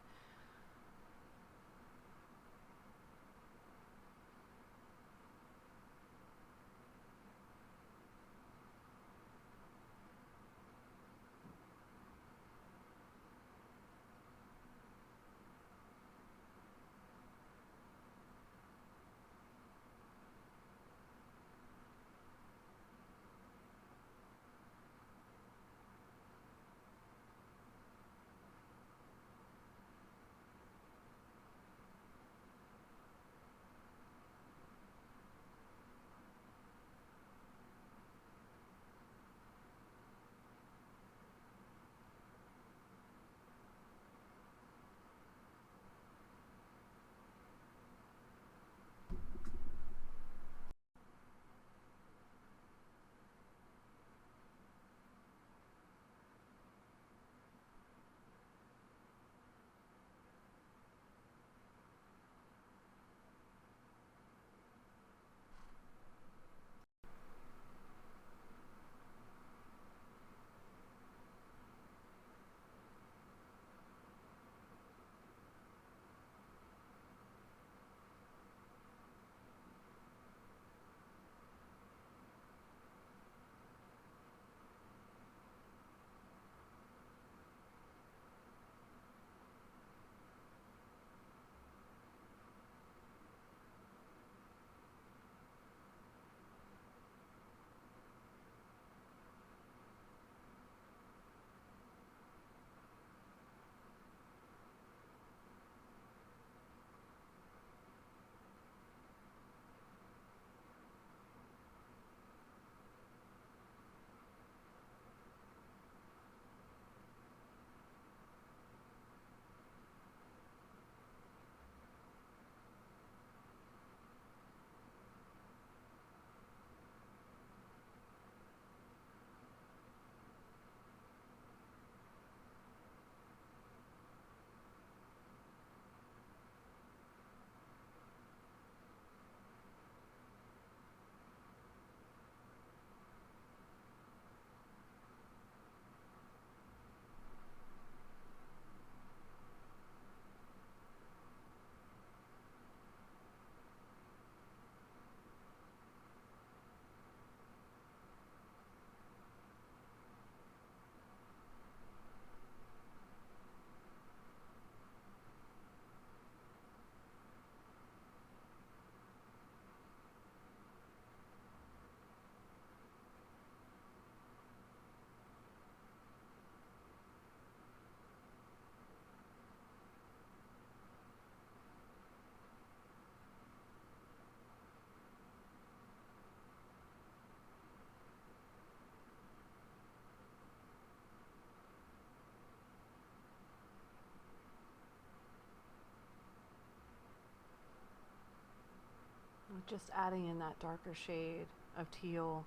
S1: just adding in that darker shade of teal,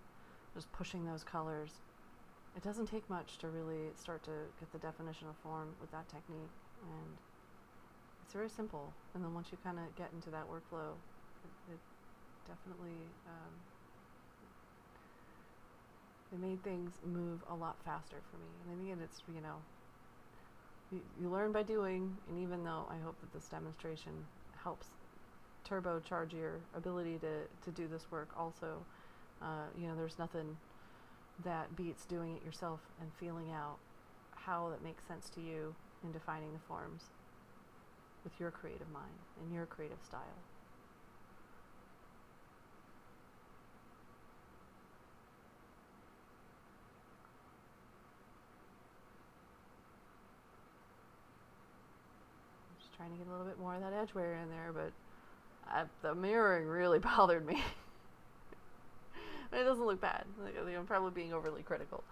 S1: just pushing those colors. It doesn't take much to really start to get the definition of form with that technique, and it's very simple. And then once you kind of get into that workflow, it definitely it made things move a lot faster for me. And I think it's, you know, you learn by doing, and even though I hope that this demonstration helps turbocharge your ability to do this work also, you know, there's nothing that beats doing it yourself and feeling out how that makes sense to you in defining the forms with your creative mind and your creative style. I'm just trying to get a little bit more of that edge wear in there, but the mirroring really bothered me. It doesn't look bad. Like, I'm probably being overly critical.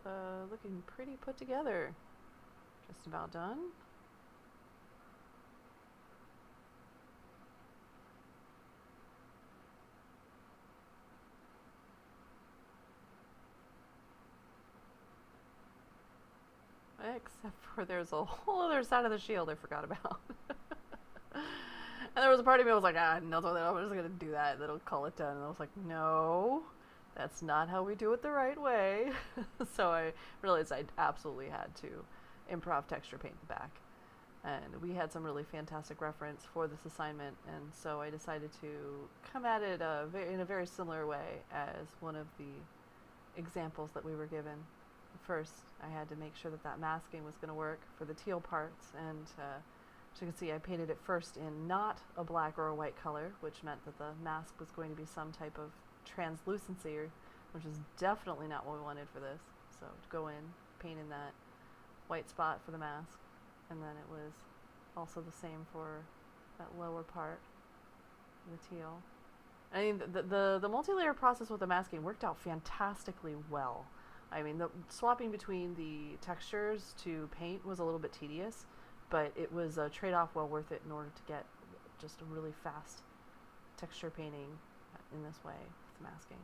S1: That's looking pretty put together. Just about done. Except for there's a whole other side of the shield I forgot about. And there was a part of me that was like, no, I'm just going to do that. That'll call it done. And I was like, no, that's not how we do it the right way. So I realized I absolutely had to improv texture paint the back. And we had some really fantastic reference for this assignment. And so I decided to come at it in a very similar way as one of the examples that we were given. First, I had to make sure that that masking was going to work for the teal parts, and as you can see, I painted it first in not a black or a white color, which meant that the mask was going to be some type of translucency, which is definitely not what we wanted for this. So to go in, paint in that white spot for the mask, and then it was also the same for that lower part, the teal. I mean, the multi-layer process with the masking worked out fantastically well. I mean, the swapping between the textures to paint was a little bit tedious, but it was a trade-off well worth it in order to get just a really fast texture painting in this way with masking.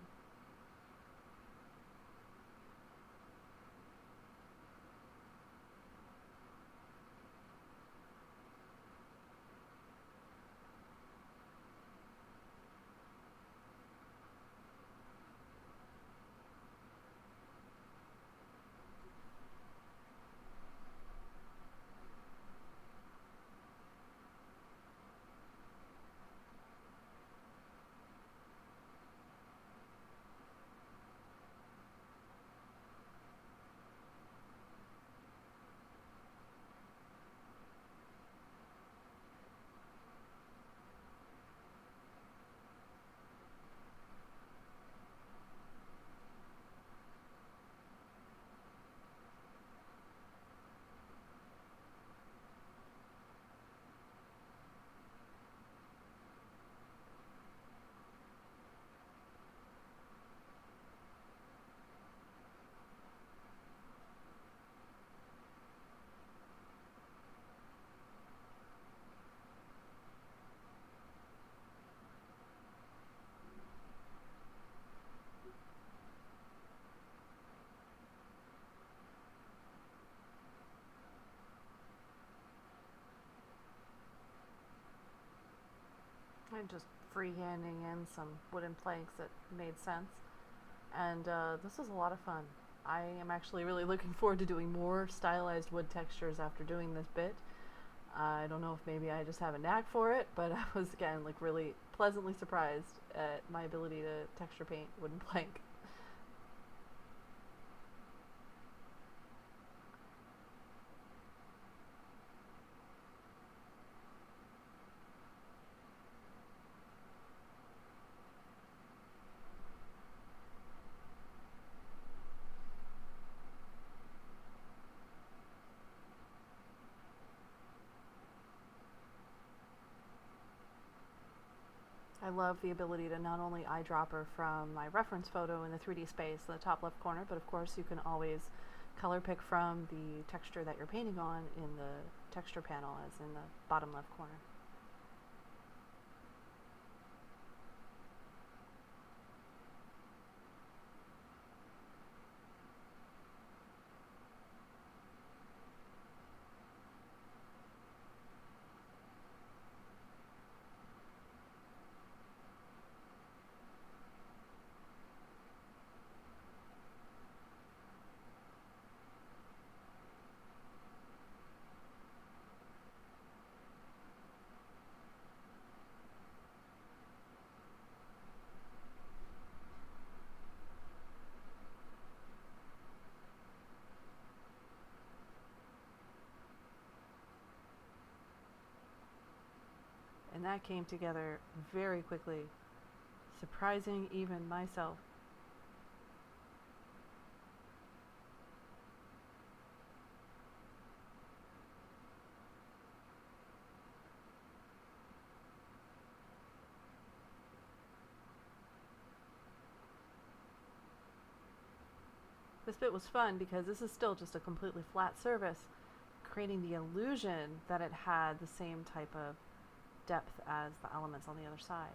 S1: I'm just freehanding in some wooden planks that made sense. And this was a lot of fun. I am actually really looking forward to doing more stylized wood textures after doing this bit. I don't know if maybe I just have a knack for it, but I was, again, like really pleasantly surprised at my ability to texture paint wooden plank. I love the ability to not only eyedropper from my reference photo in the 3D space in the top left corner, but of course you can always color pick from the texture that you're painting on in the texture panel as in the bottom left corner. And that came together very quickly, surprising even myself. This bit was fun because this is still just a completely flat surface, creating the illusion that it had the same type of depth as the elements on the other side.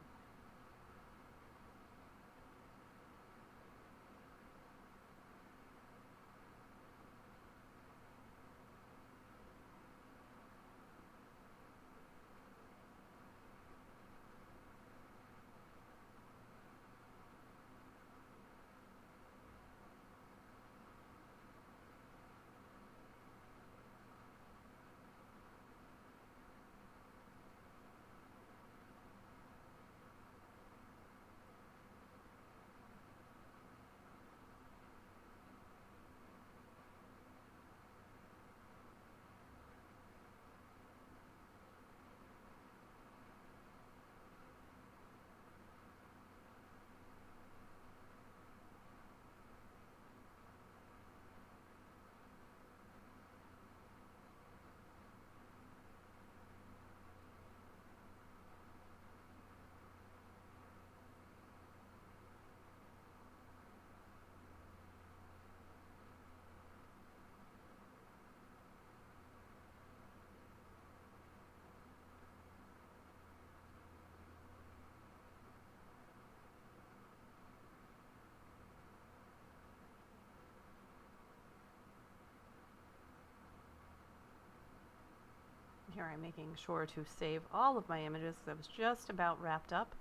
S1: Here I'm making sure to save all of my images because I was just about wrapped up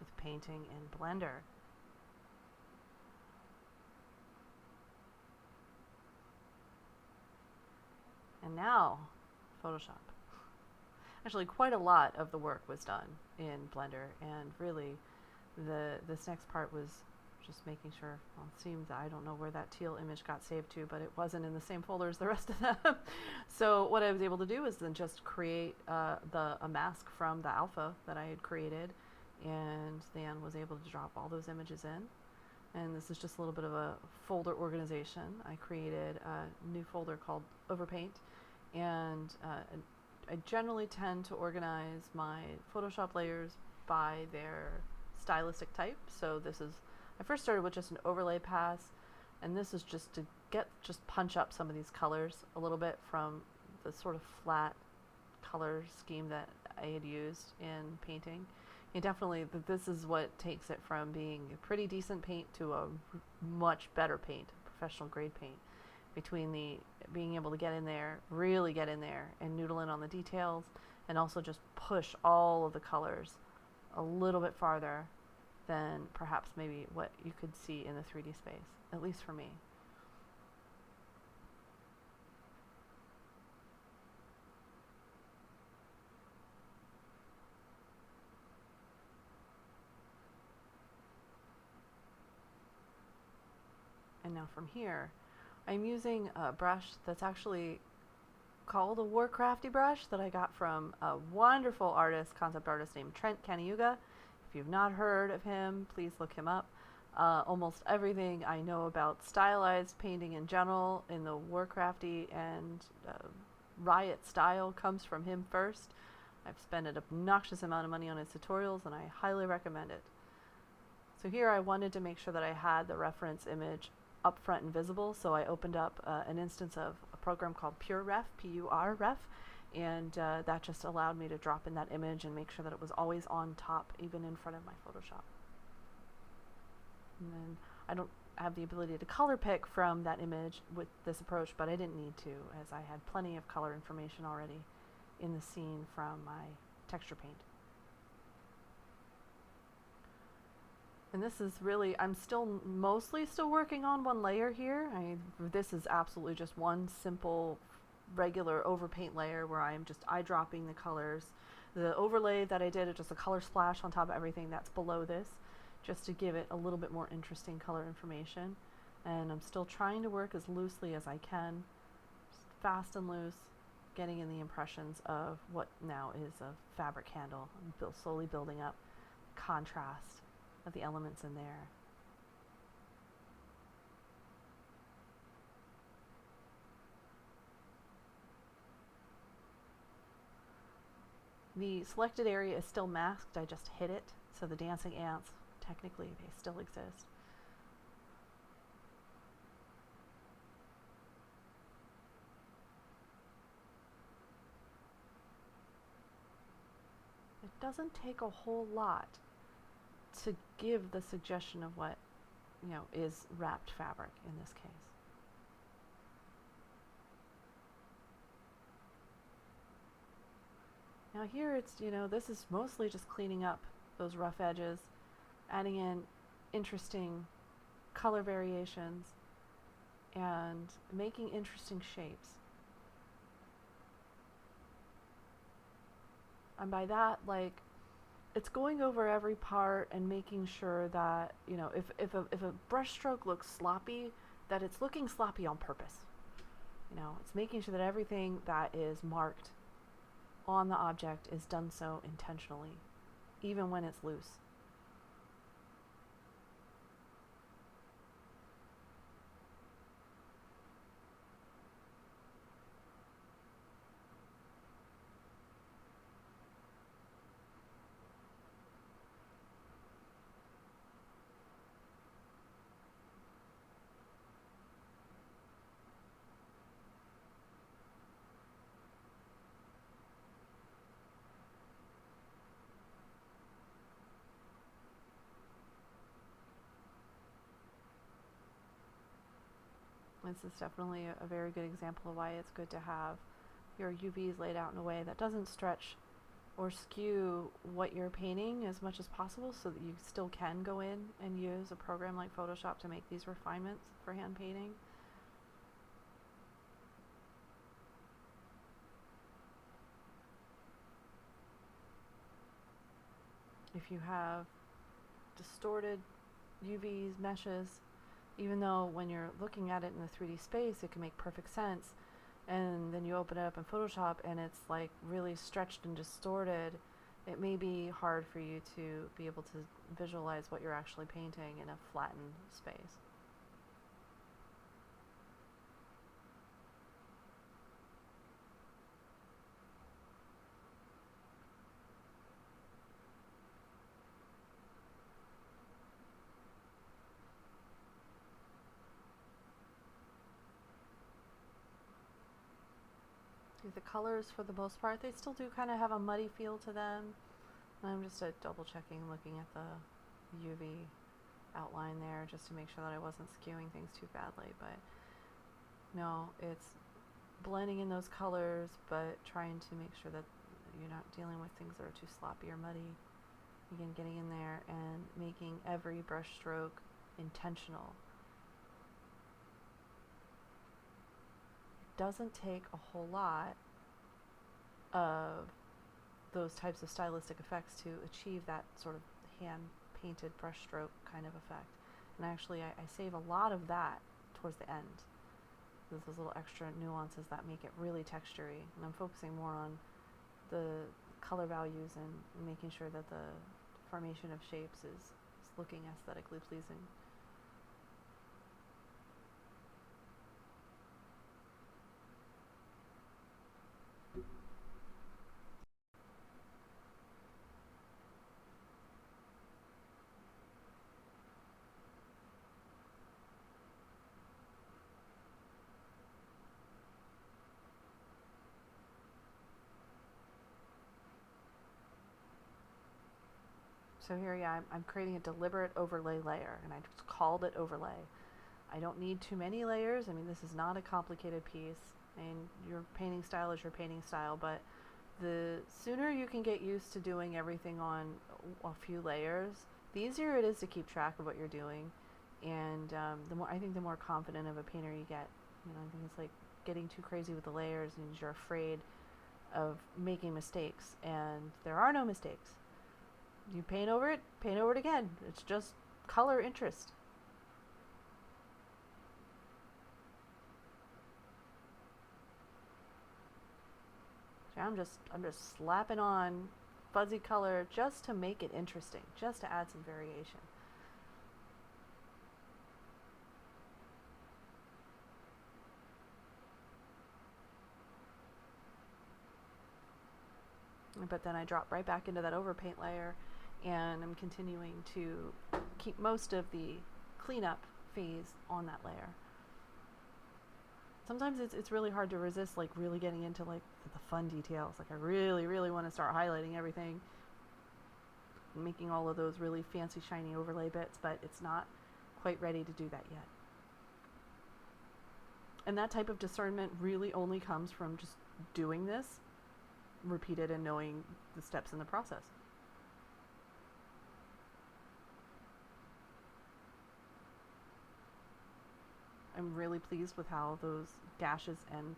S1: with painting in Blender. And now, Photoshop. Actually, quite a lot of the work was done in Blender, and really this next part was just making sure, well, it seems I don't know where that teal image got saved to, but it wasn't in the same folder as the rest of them. So what I was able to do is then just create a mask from the alpha that I had created, and then was able to drop all those images in. And this is just a little bit of a folder organization. I created a new folder called Overpaint, and I generally tend to organize my Photoshop layers by their stylistic type. So this is, I first started with just an overlay pass, and this is just to just punch up some of these colors a little bit from the sort of flat color scheme that I had used in painting. And definitely this is what takes it from being a pretty decent paint to a much better paint, professional grade paint. Between the being able to get in there, really get in there and noodle in on the details, and also just push all of the colors a little bit farther than perhaps maybe what you could see in the 3D space, at least for me. Now from here, I'm using a brush that's actually called a Warcrafty brush that I got from a wonderful artist, concept artist named Trent Caniuga. If you've not heard of him, please look him up. Almost everything I know about stylized painting in general in the Warcrafty and Riot style comes from him first. I've spent an obnoxious amount of money on his tutorials and I highly recommend it. So here I wanted to make sure that I had the reference image up front and visible, so I opened up an instance of a program called PureRef, P-U-R-Ref, and that just allowed me to drop in that image and make sure that it was always on top, even in front of my Photoshop. And then I don't have the ability to color pick from that image with this approach, but I didn't need to, as I had plenty of color information already in the scene from my texture paint. And this is really, I'm still mostly working on one layer here. This is absolutely just one simple regular overpaint layer where I'm just eyedropping the colors. The overlay that I did is just a color splash on top of everything that's below this, just to give it a little bit more interesting color information. And I'm still trying to work as loosely as I can, just fast and loose, getting in the impressions of what now is a fabric candle, and slowly building up contrast of the elements in there. The selected area is still masked, I just hid it, so the dancing ants, technically, they still exist. It doesn't take a whole lot to give the suggestion of what, is wrapped fabric in this case. Now here it's, this is mostly just cleaning up those rough edges, adding in interesting color variations, and making interesting shapes. And by that, it's going over every part and making sure that, if a brush stroke looks sloppy, that it's looking sloppy on purpose. It's making sure that everything that is marked on the object is done so intentionally, even when it's loose. This is definitely a very good example of why it's good to have your UVs laid out in a way that doesn't stretch or skew what you're painting as much as possible, so that you still can go in and use a program like Photoshop to make these refinements for hand painting. If you have distorted UVs, meshes, even though when you're looking at it in the 3D space it can make perfect sense, and then you open it up in Photoshop and it's really stretched and distorted, it may be hard for you to be able to visualize what you're actually painting in a flattened space. The colors, for the most part, they still do kind of have a muddy feel to them. And I'm just double checking, looking at the UV outline there, just to make sure that I wasn't skewing things too badly. But no, it's blending in those colors, but trying to make sure that you're not dealing with things that are too sloppy or muddy. Again, getting in there and making every brush stroke intentional. Doesn't take a whole lot of those types of stylistic effects to achieve that sort of hand painted brushstroke kind of effect. And actually I save a lot of that towards the end. There's those little extra nuances that make it really textury, and I'm focusing more on the color values and making sure that the formation of shapes is looking aesthetically pleasing. So here, yeah, I'm creating a deliberate overlay layer, and I just called it overlay. I don't need too many layers. I mean, this is not a complicated piece. I mean, your painting style is your painting style, but the sooner you can get used to doing everything on a few layers, the easier it is to keep track of what you're doing. And I think the more confident of a painter you get. You know, I think it's like getting too crazy with the layers means you're afraid of making mistakes, and there are no mistakes. You paint over it again. It's just color interest. So I'm just slapping on fuzzy color just to make it interesting, just to add some variation. But then I drop right back into that overpaint layer, and I'm continuing to keep most of the cleanup phase on that layer. Sometimes it's really hard to resist, like really getting into like the fun details. Like I really want to start highlighting everything, making all of those really fancy shiny overlay bits, but it's not quite ready to do that yet. And that type of discernment really only comes from just doing this repeated and knowing the steps in the process. I'm really pleased with how those gashes and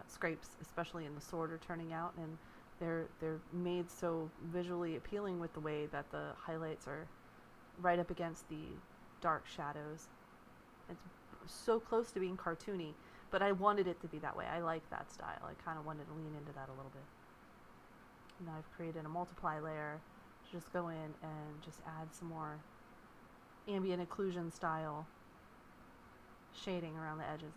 S1: scrapes, especially in the sword, are turning out, and they're made so visually appealing with the way that the highlights are right up against the dark shadows. It's so close to being cartoony, but I wanted it to be that way. I like that style. I kind of wanted to lean into that a little bit. Now I've created a multiply layer to just go in and just add some more ambient occlusion style shading around the edges.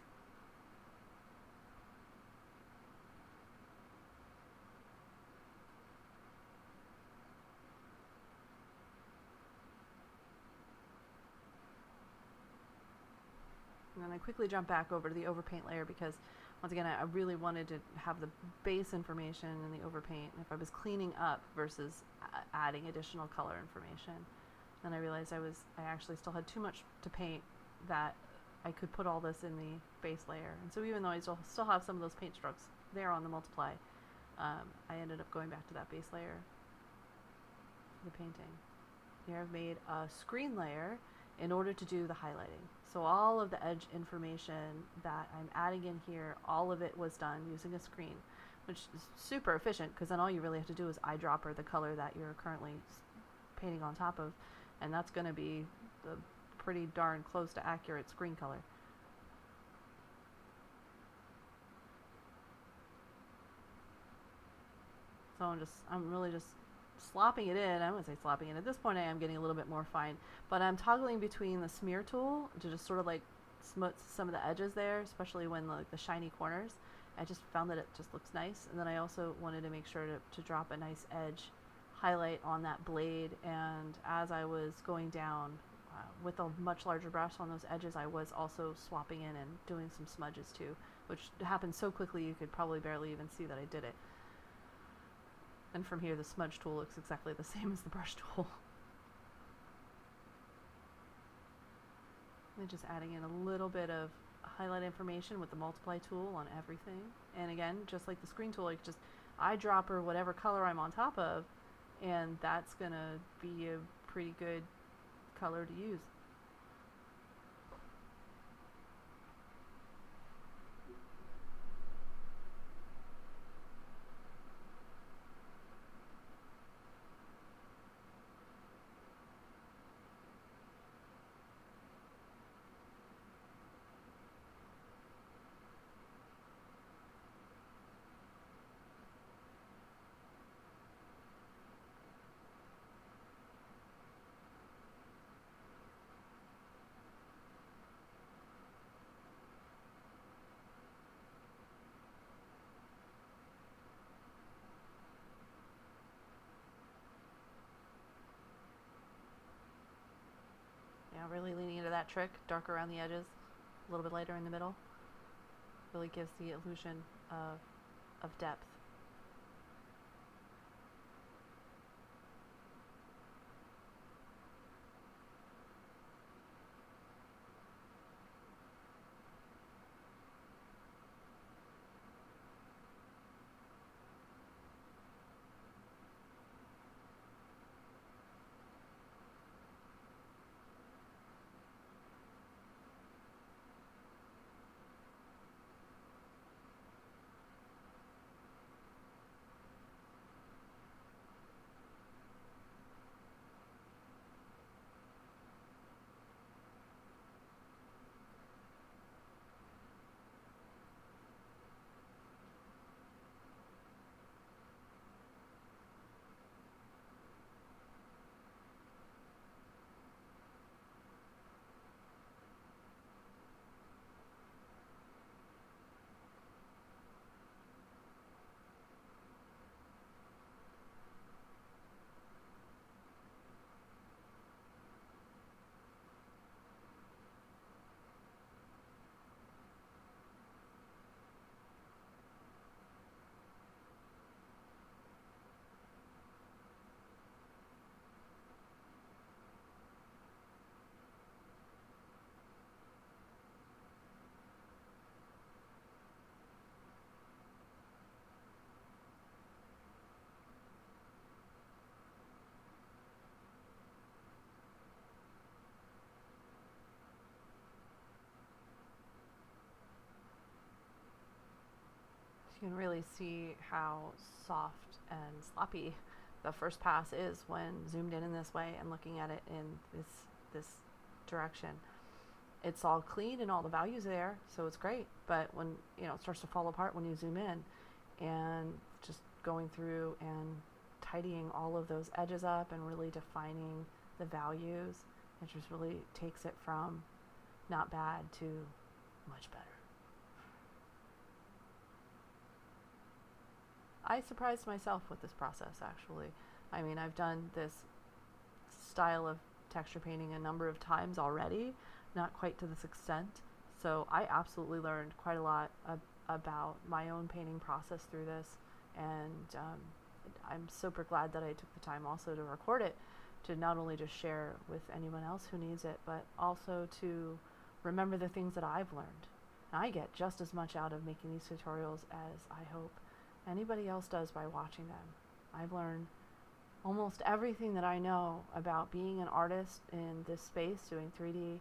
S1: And then I quickly jump back over to the overpaint layer because, once again, I really wanted to have the base information in the overpaint. If I was cleaning up versus adding additional color information, then I realized I actually still had too much to paint, that I could put all this in the base layer. And so even though I still have some of those paint strokes there on the multiply, I ended up going back to that base layer for the painting. Here I've made a screen layer in order to do the highlighting. So all of the edge information that I'm adding in here, all of it was done using a screen, which is super efficient because then all you really have to do is eyedropper the color that you're currently painting on top of, and that's going to be the pretty darn close to accurate screen color. So I'm really just slopping it in. I wouldn't say slopping it. At this point I am getting a little bit more fine, but I'm toggling between the smear tool to just sort of like smuts some of the edges there, especially when the shiny corners. I just found that it just looks nice, and then I also wanted to make sure to drop a nice edge highlight on that blade. And as I was going down with a much larger brush on those edges, I was also swapping in and doing some smudges too, which happened so quickly you could probably barely even see that I did it. And from here the smudge tool looks exactly the same as the brush tool. And just adding in a little bit of highlight information with the multiply tool on everything. And again, just like the screen tool, like just eyedropper whatever color I'm on top of, and that's gonna be a pretty good color to use. that trick, darker around the edges, a little bit lighter in the middle. Really gives the illusion of depth. You can really see how soft and sloppy the first pass is when zoomed in this way and looking at it in this direction. It's all clean and all the values there, so it's great. But when it starts to fall apart when you zoom in, and just going through and tidying all of those edges up and really defining the values, it just really takes it from not bad to much better. I surprised myself with this process, actually. I mean, I've done this style of texture painting a number of times already, not quite to this extent. So I absolutely learned quite a lot about my own painting process through this, and I'm super glad that I took the time also to record it, to not only just share with anyone else who needs it, but also to remember the things that I've learned. And I get just as much out of making these tutorials as I hope anybody else does by watching them. I've learned almost everything that I know about being an artist in this space, doing 3D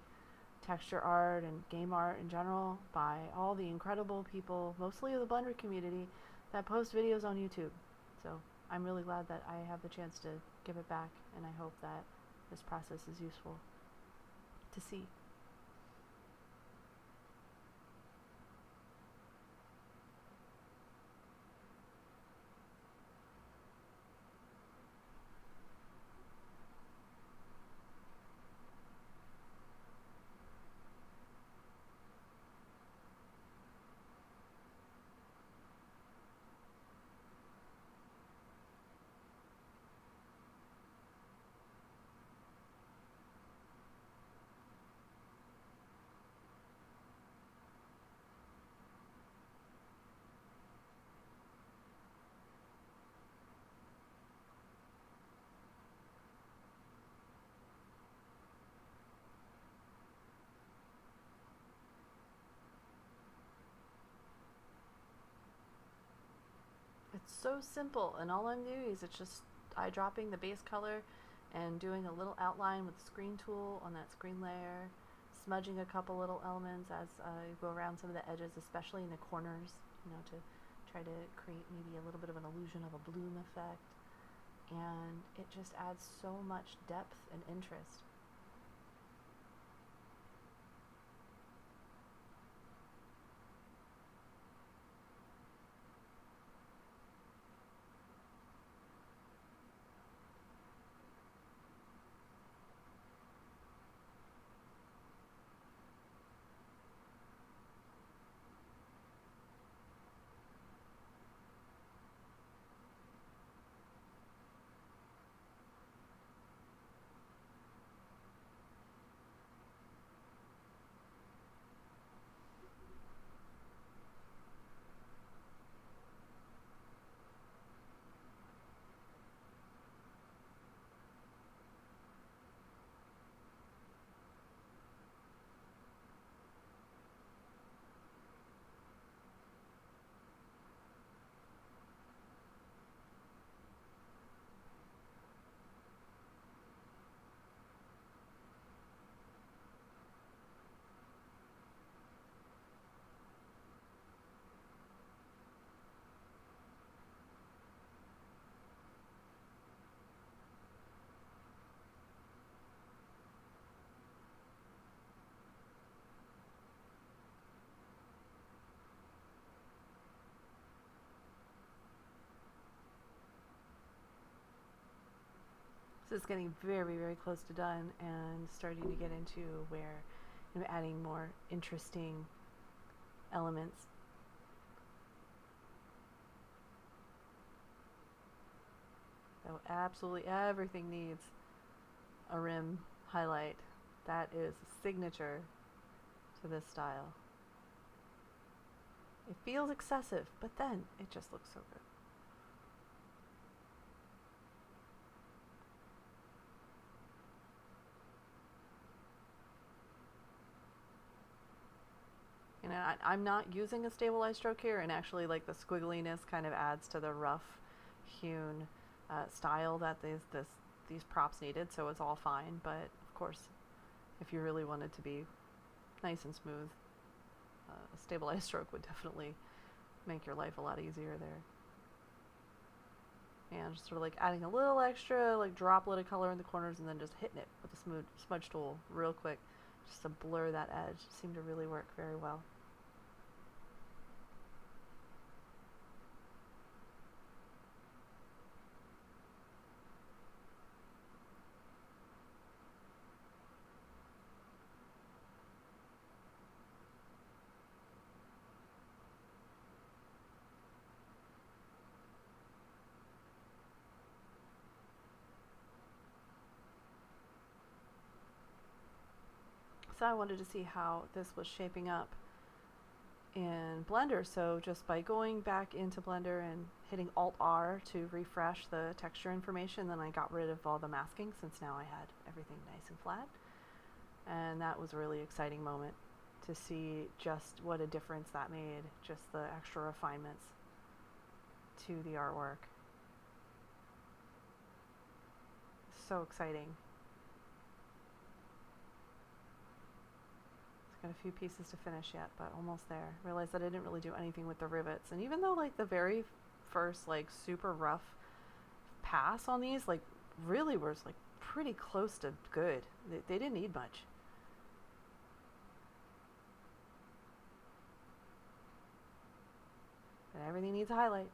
S1: texture art and game art in general, by all the incredible people, mostly of the Blender community, that post videos on YouTube. So I'm really glad that I have the chance to give it back, and I hope that this process is useful to see. It's so simple, and all I'm doing is it's just eyedropping the base color and doing a little outline with the screen tool on that screen layer, smudging a couple little elements as I go around some of the edges, especially in the corners, to try to create maybe a little bit of an illusion of a bloom effect. And it just adds so much depth and interest. So it's getting very, very close to done and starting to get into where I'm adding more interesting elements. So absolutely everything needs a rim highlight. That is a signature to this style. It feels excessive, but then it just looks so good. And I'm not using a stabilized stroke here, and actually like the squiggliness kind of adds to the rough hewn style that these props needed, so it's all fine. But of course, if you really wanted to be nice and smooth, a stabilized stroke would definitely make your life a lot easier there. And just sort of like adding a little extra like droplet of color in the corners and then just hitting it with a smudge tool real quick just to blur that edge. It seemed to really work very well. So I wanted to see how this was shaping up in Blender, so just by going back into Blender and hitting Alt-R to refresh the texture information, then I got rid of all the masking since now I had everything nice and flat. And that was a really exciting moment to see just what a difference that made, just the extra refinements to the artwork. So exciting. Got a few pieces to finish yet, but almost there. Realized that I didn't really do anything with the rivets, and even though like the very first like super rough pass on these like really was like pretty close to good. They didn't need much. But everything needs a highlight.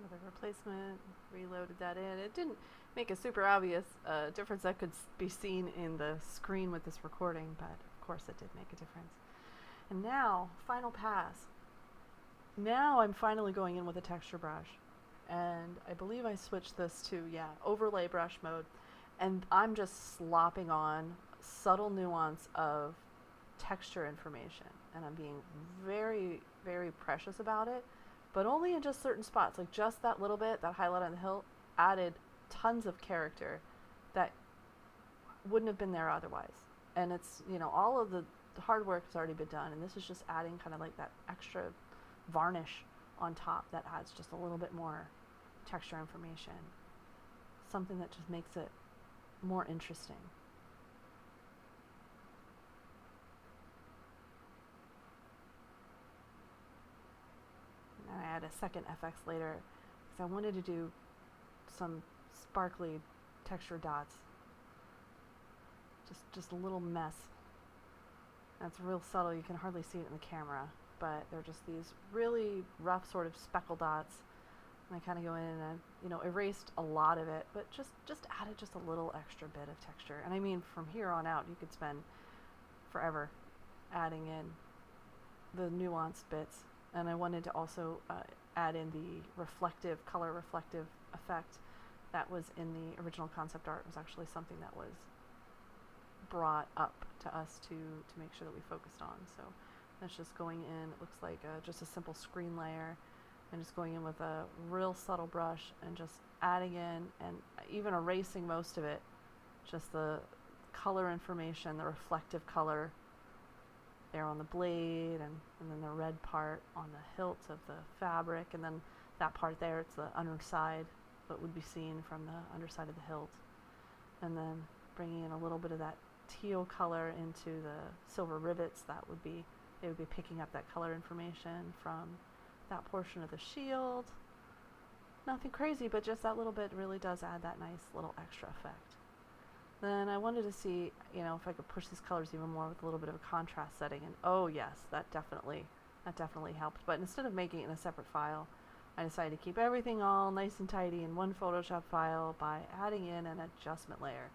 S1: Another replacement, reloaded that in. It didn't make a super obvious difference that could be seen in the screen with this recording, but of course it did make a difference. And now, final pass. Now I'm finally going in with a texture brush, and I believe I switched this to, overlay brush mode, and I'm just slopping on subtle nuance of texture information, and I'm being very, very precious about it, but only in just certain spots. Like just that little bit, that highlight on the hilt, added tons of character that wouldn't have been there otherwise. And it's, all of the hard work has already been done, and this is just adding kind of like that extra varnish on top that adds just a little bit more texture information. Something that just makes it more interesting. And I add a second FX later because I wanted to do some sparkly texture dots. Just a little mess. That's real subtle. You can hardly see it in the camera, but they're just these really rough sort of speckle dots. And I kind of go in and erased a lot of it, but just added just a little extra bit of texture. And I mean, from here on out, you could spend forever adding in the nuanced bits. And I wanted to also add in the color reflective effect that was in the original concept art. It was actually something that was brought up to us to make sure that we focused on. So that's just going in. It looks like just a simple screen layer, and just going in with a real subtle brush and just adding in and even erasing most of it, just the color information, the reflective color there on the blade, and then the red part on the hilt of the fabric, and then that part there, it's the underside, what would be seen from the underside of the hilt. And then bringing in a little bit of that teal color into the silver rivets, they would be picking up that color information from that portion of the shield. Nothing crazy, but just that little bit really does add that nice little extra effect. Then I wanted to see, if I could push these colors even more with a little bit of a contrast setting, and oh yes, that definitely helped. But instead of making it in a separate file, I decided to keep everything all nice and tidy in one Photoshop file by adding in an adjustment layer,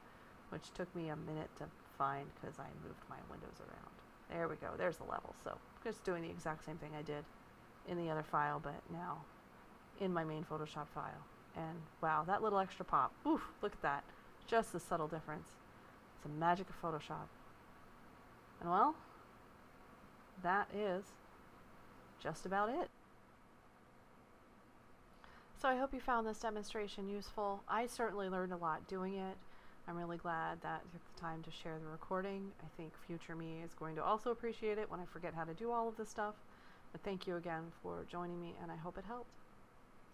S1: which took me a minute to find because I moved my windows around. There we go, there's the level. So just doing the exact same thing I did in the other file, but now in my main Photoshop file. And wow, that little extra pop, oof, look at that. Just a subtle difference. It's the magic of Photoshop. And well, that is just about it. So I hope you found this demonstration useful. I certainly learned a lot doing it. I'm really glad that I took the time to share the recording. I think future me is going to also appreciate it when I forget how to do all of this stuff. But thank you again for joining me, and I hope it helped.